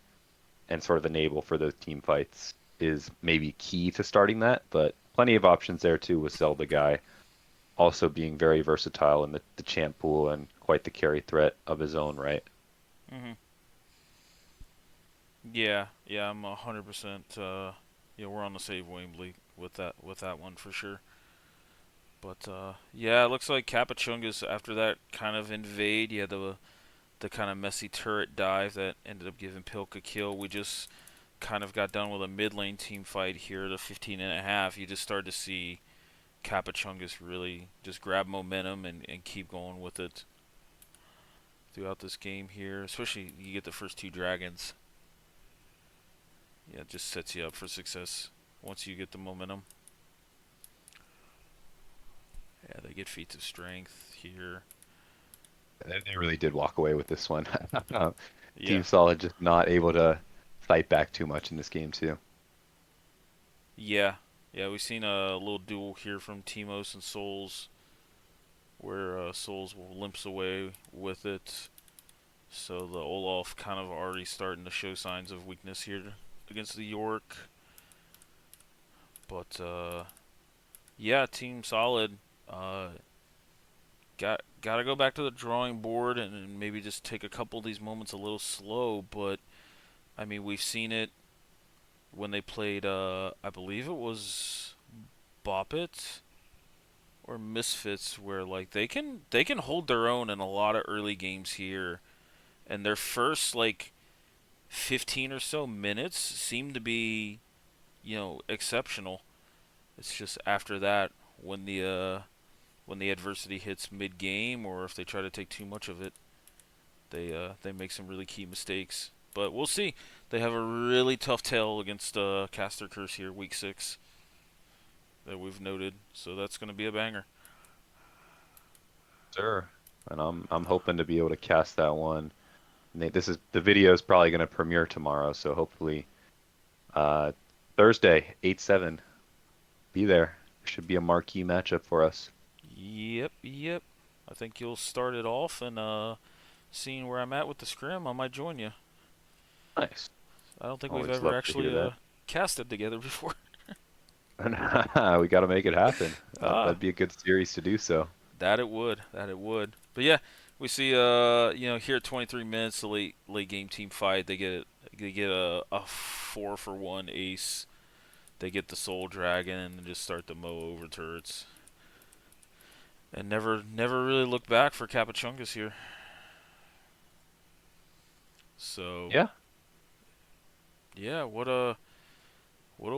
sort of enable for those team fights is maybe key to starting that, but plenty of options there too with Zelda Guy also being very versatile in the champ pool and quite the carry threat of his own right. Hmm. Yeah, yeah, I'm 100%. Yeah, we're on the same wavelength with that one for sure. But yeah, it looks like Capachungas after that kind of invade. Yeah, the kind of messy turret dive that ended up giving Pilk a kill. We just kind of got done with a mid lane team fight here at a 15 and a half. You just started to see Capachungas really just grab momentum and keep going with it throughout this game here. Especially you get the first two dragons. Yeah, it just sets you up for success once you get the momentum. Yeah, they get feats of strength here. They really did walk away with this one. Yeah, Team Solid just not able to fight back too much in this game too. yeah, yeah. We've seen a little duel here from Timos and Souls, where Souls limps away with it. So the Olaf kind of already starting to show signs of weakness here against the York. But yeah, Team Solid. Uh, gotta go back to the drawing board and maybe just take a couple of these moments a little slow. But I mean, we've seen it when they played. I believe it was Bop It or Misfits, where like they can hold their own in a lot of early games here, and their first like 15 or so minutes seem to be exceptional. It's just after that when the adversity hits mid game, or if they try to take too much of it, they make some really key mistakes. But we'll see. They have a really tough tale against Caster Curse here, week 6, that we've noted. So that's going to be a banger. Sure. And I'm hoping to be able to cast that one. This is the video is probably going to premiere tomorrow, so hopefully uh Thursday 8/7 be there. Should be a marquee matchup for us. Yep, yep. I think you'll start it off, and seeing where I'm at with the scrim, I might join you. Nice. I don't think we've Always ever love to hear actually that. casted together before. We got to make it happen. Ah, That'd be a good series to do so. that it would. That it would. But yeah, we see here at 23 minutes the late game team fight. They get a 4-for-1 ace. They get the soul dragon and just start to mow over turrets. And never really look back for Capachungas here. So Yeah. yeah, what a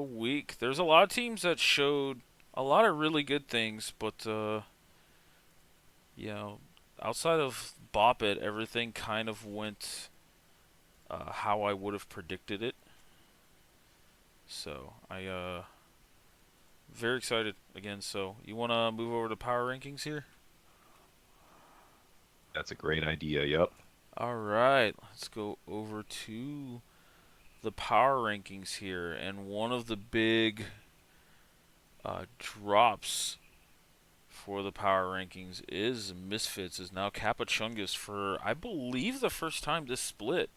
week. There's a lot of teams that showed a lot of really good things, but you know, outside of Bop It, everything kind of went how I would have predicted it. So I very excited again. So you want to move over to power rankings here? That's a great idea. Yep. All right, let's go over to the power rankings here, and one of the big drops for the power rankings is Misfits is now Capachungus for I believe the first time this split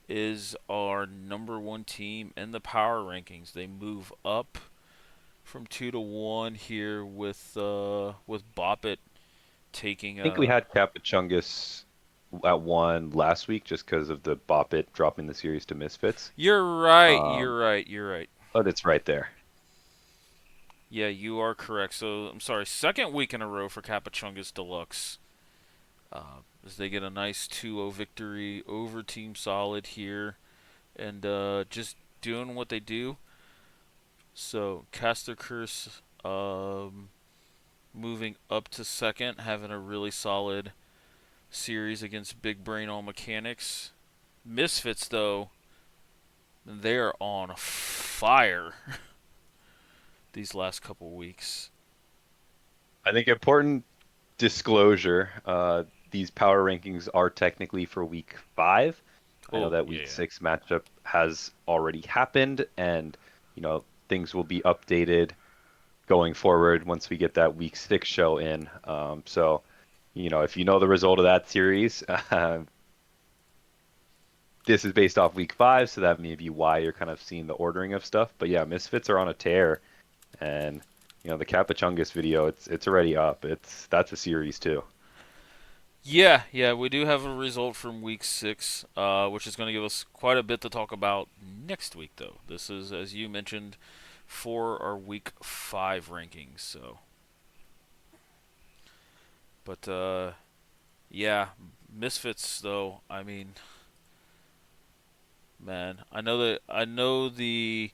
is our number one team in the power rankings. They move up from 2 to 1 here with Bop It taking I think we had Capachungus at one last week just because of the Bop It dropping the series to Misfits. You're right. Um, You're right. You're right. but it's right there. Yeah, you are correct. So I'm sorry. Second week in a row for Capachungus Deluxe. As they get a nice 2-0 victory over Team Solid here, and just doing what they do. So Caster Curse moving up to second, having a really solid series against Big Brain All Mechanics. Misfits, though, they're on fire these last couple weeks. I think important disclosure, these power rankings are technically for week 5. I know Oh, that week yeah. 6 matchup has already happened, and things will be updated going forward once we get that week 6 show in. So if you know the result of that series, this is based off week 5, so that may be why you're kind of seeing the ordering of stuff. But yeah, Misfits are on a tear, and the Capachungus video, it's already up. That's a series too. Yeah, we do have a result from week 6, which is going to give us quite a bit to talk about next week, though. This is, as you mentioned, for our week 5 rankings. So, but yeah, Misfits though. I mean, man, I know the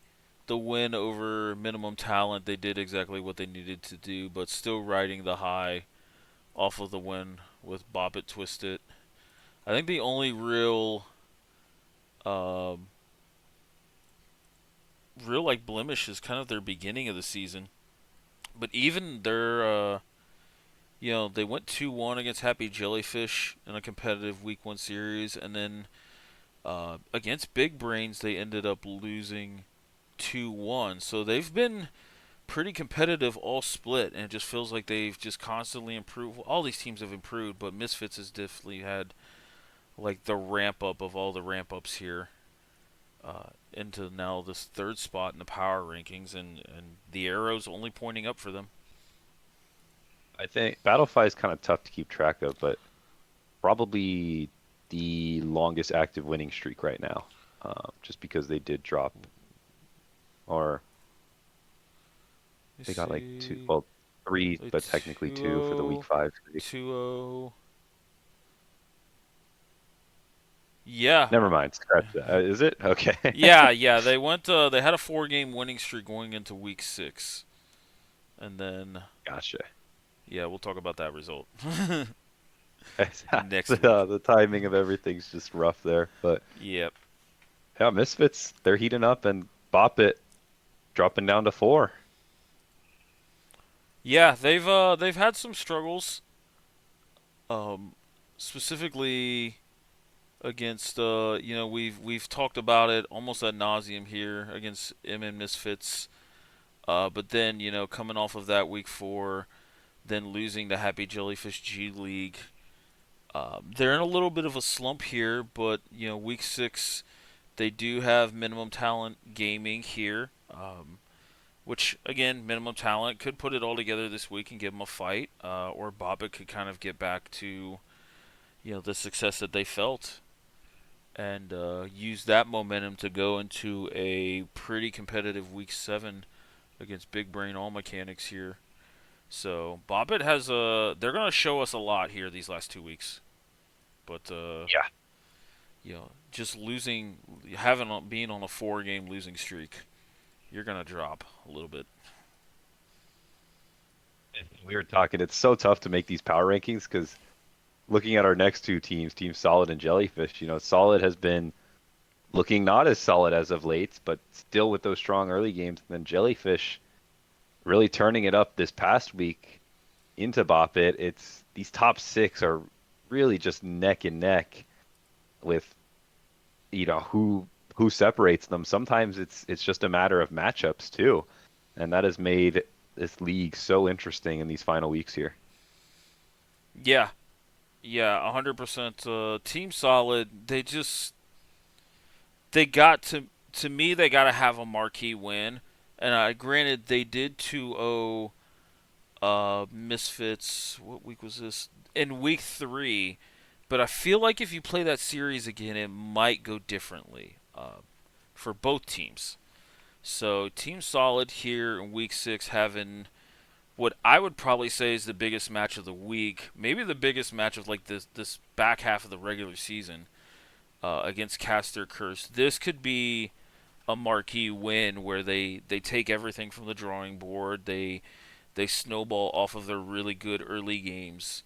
win over minimum talent. They did exactly what they needed to do, but still riding the high off of the win with Bop It Twist It. I think the only um, real like blemish is kind of their beginning of the season. But even their they went 2-1 against Happy Jellyfish in a competitive Week 1 series, and then against Big Brains they ended up losing 2-1. So they've been pretty competitive all split, and it just feels like they've just constantly improved. Well, all these teams have improved, but Misfits has definitely had like the ramp up of all the ramp ups here. Into now this third spot in the power rankings, and the arrow's only pointing up for them. I think Battlefy is kind of tough to keep track of, but probably the longest active winning streak right now, just because they did drop, or You they got like two, see, well, three, like but technically two for the week 5 streak. 2-0. Yeah, Never mind, scratch that. Is it? Okay. yeah. They went. They had a 4-game winning streak going into week 6, and then Gotcha. yeah, we'll talk about that result next week. The timing of everything's just rough there, but Yep. yeah, Misfits, they're heating up and Bop It dropping down to 4. Yeah, they've had some struggles. Um, specifically against we've talked about it almost ad nauseum here against MN Misfits. But then coming off of that week 4, then losing to Happy Jellyfish G League. They're in a little bit of a slump here, but week 6 they do have minimum talent gaming here. Which again, minimum talent could put it all together this week and give them a fight, or Bobbitt could kind of get back to the success that they felt and use that momentum to go into a pretty competitive week 7 against Big Brain All Mechanics here. So Bobbitt has they're gonna show us a lot here these last 2 weeks, but Yeah. just losing, having being on a 4-game losing streak, you're gonna drop a little bit. We were talking, it's so tough to make these power rankings because looking at our next two teams, Team Solid and Jellyfish, Solid has been looking not as solid as of late, but still with those strong early games. And then Jellyfish really turning it up this past week into Bop It. It's these top 6 are really just neck and neck with who separates them. Sometimes it's just a matter of matchups too, and that has made this league so interesting in these final weeks here. Yeah, yeah, 100%. Team Solid, they got to me they got to have a marquee win, and granted they did 2-0 Misfits. What week was this? In week 3, but I feel like if you play that series again, it might go differently for both teams. So Team Solid here in week 6 having what I would probably say is the biggest match of the week, maybe the biggest match of like this back half of the regular season against Caster Curse. This could be a marquee win where they take everything from the drawing board. They snowball off of their really good early games,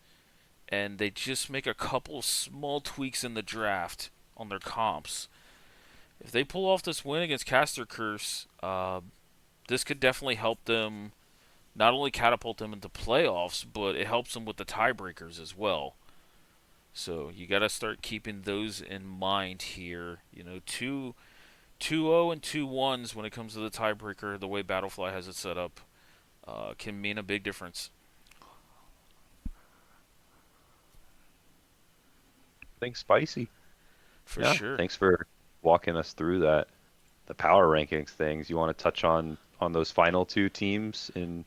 and they just make a couple small tweaks in the draft on their comps. If they pull off this win against Caster Curse, this could definitely help them not only catapult them into playoffs, but it helps them with the tiebreakers as well. So you got to start keeping those in mind here. 2-0 and 2-1s when it comes to the tiebreaker, the way Battlefly has it set up, can mean a big difference. Things spicy. For Yeah. sure. Thanks for walking us through that. The power rankings things. You want to touch on those final two teams in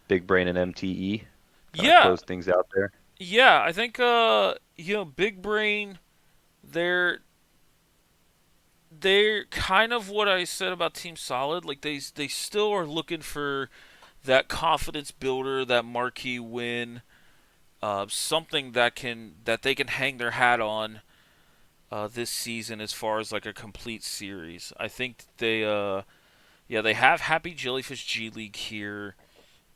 Big Brain and MTE? Kind of Yeah, close things out there. Yeah, I think Big Brain, they're they're kind of what I said about Team Solid. Like they still are looking for that confidence builder, that marquee win, something that they can hang their hat on this season as far as like a complete series. I think they have Happy Jellyfish G League here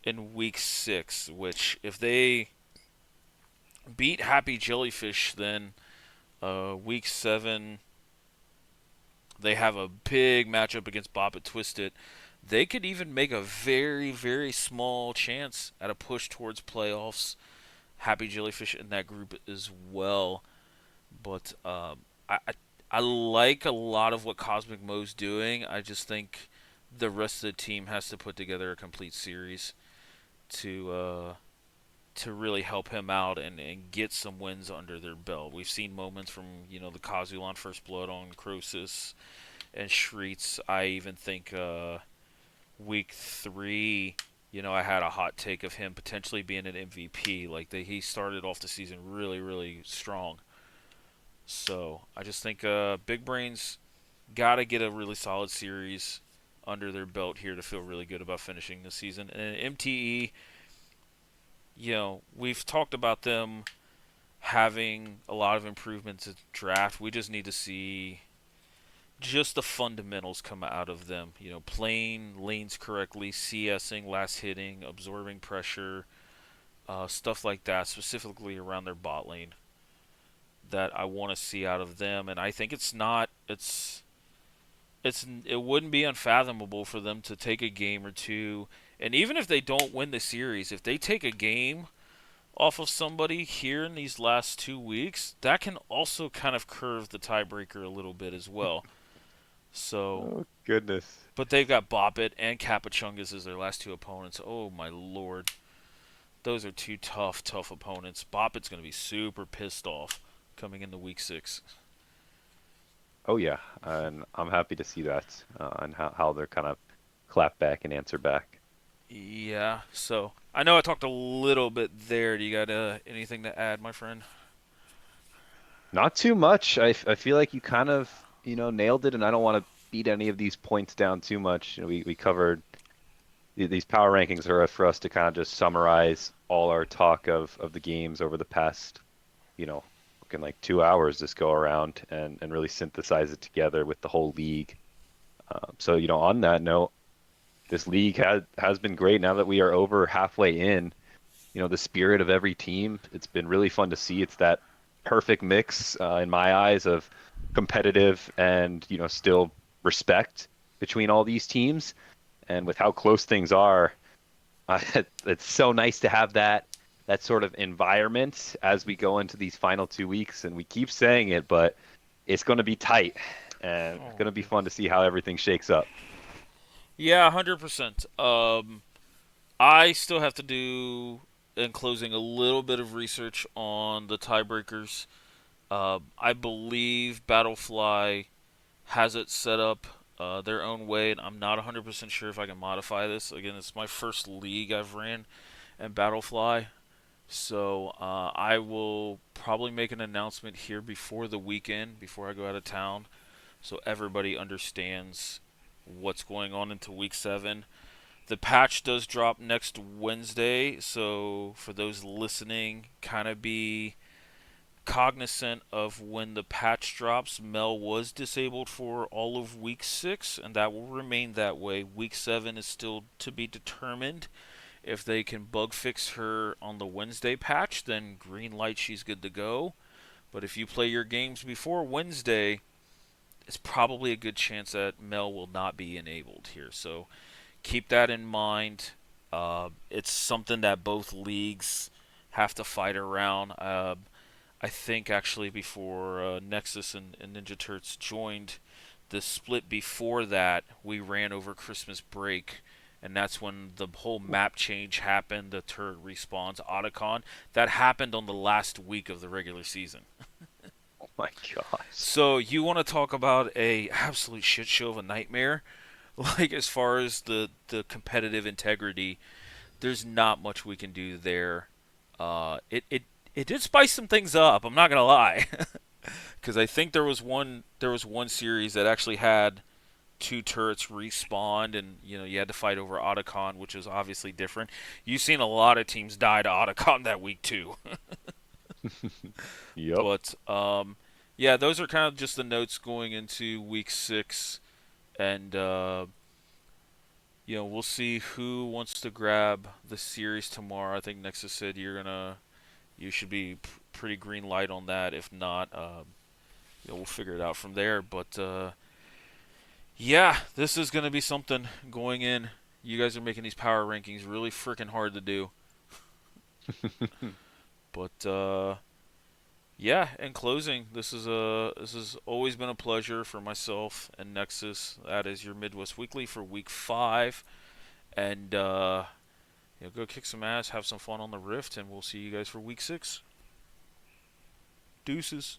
in week 6, which if they beat Happy Jellyfish, then week 7 they have a big matchup against Bop It Twisted. They could even make a very, very small chance at a push towards playoffs. Happy Jellyfish in that group as well. But I like a lot of what Cosmic Mo's doing. I just think the rest of the team has to put together a complete series to really help him out and get some wins under their belt. We've seen moments from the Kazulan First Blood on Crosus and Shreets. I even think week 3, I had a hot take of him potentially being an MVP. Like he started off the season really, really strong. So I just think Big Brains got to get a really solid series under their belt here to feel really good about finishing the season. And MTE, we've talked about them having a lot of improvements at draft. We just need to see just the fundamentals come out of them. Playing lanes correctly, CSing, last hitting, absorbing pressure, stuff like that, specifically around their bot lane that I want to see out of them. And I think it wouldn't be unfathomable for them to take a game or two. And even if they don't win the series, if they take a game off of somebody here in these last 2 weeks, that can also kind of curve the tiebreaker a little bit as well. So, Oh goodness. but they've got Bop It and Capachungus as their last two opponents. Oh my lord. Those are two tough, tough opponents. Bop It's going to be super pissed off coming into week 6. Oh yeah, and I'm happy to see that and how they're kind of clap back and answer back. Yeah, so I know I talked a little bit there. Do you got anything to add, my friend? Not too much. I feel like you kind of nailed it, and I don't want to beat any of these points down too much. We covered these power rankings are for us to kind of just summarize all our talk of the games over the past, looking like 2 hours this go around and really synthesize it together with the whole league. So, on that note, this league has been great now that we are over halfway in. The spirit of every team, it's been really fun to see. It's that perfect mix in my eyes of competitive and, still respect between all these teams. And with how close things are, it's so nice to have that sort of environment as we go into these final 2 weeks. And we keep saying it, but it's going to be tight and it's going to be fun to see how everything shakes up. Yeah, 100%. I still have to do, in closing, a little bit of research on the tiebreakers. I believe Battlefly has it set up their own way, and I'm not 100% sure if I can modify this. Again, it's my first league I've ran in Battlefly, so I will probably make an announcement here before the weekend, before I go out of town, so everybody understands what's going on into week 7. The patch does drop next Wednesday, so for those listening, kind of be cognizant of when the patch drops. Mel was disabled for all of week 6, and that will remain that way. Week 7 is still to be determined. If they can bug fix her on the Wednesday patch, then green light, she's good to go. But if you play your games before Wednesday, it's probably a good chance that Mel will not be enabled here. So keep that in mind. It's something that both leagues have to fight around. I think actually before Nexus and Ninja Turts joined, the split before that, we ran over Christmas break, and that's when the whole map change happened. The turret respawns, Otacon. That happened on the last week of the regular season. Oh my gosh. So you want to talk about a absolute shit show of a nightmare? Like as far as the competitive integrity, there's not much we can do there. It It did spice some things up. I'm not gonna lie, because I think there was one series that actually had two turrets respawned, and you had to fight over Otacon, which is obviously different. You've seen a lot of teams die to Otacon that week too. Yep. But yeah, those are kind of just the notes going into week 6, and we'll see who wants to grab the series tomorrow. I think Nexus said you should be pretty green light on that. If not, we'll figure it out from there. But yeah, this is gonna be something going in. You guys are making these power rankings really freaking hard to do. But yeah, in closing, this has always been a pleasure for myself and Nexus. That is your Midwest Weekly for week 5, and go kick some ass, have some fun on the Rift, and we'll see you guys for week 6. Deuces.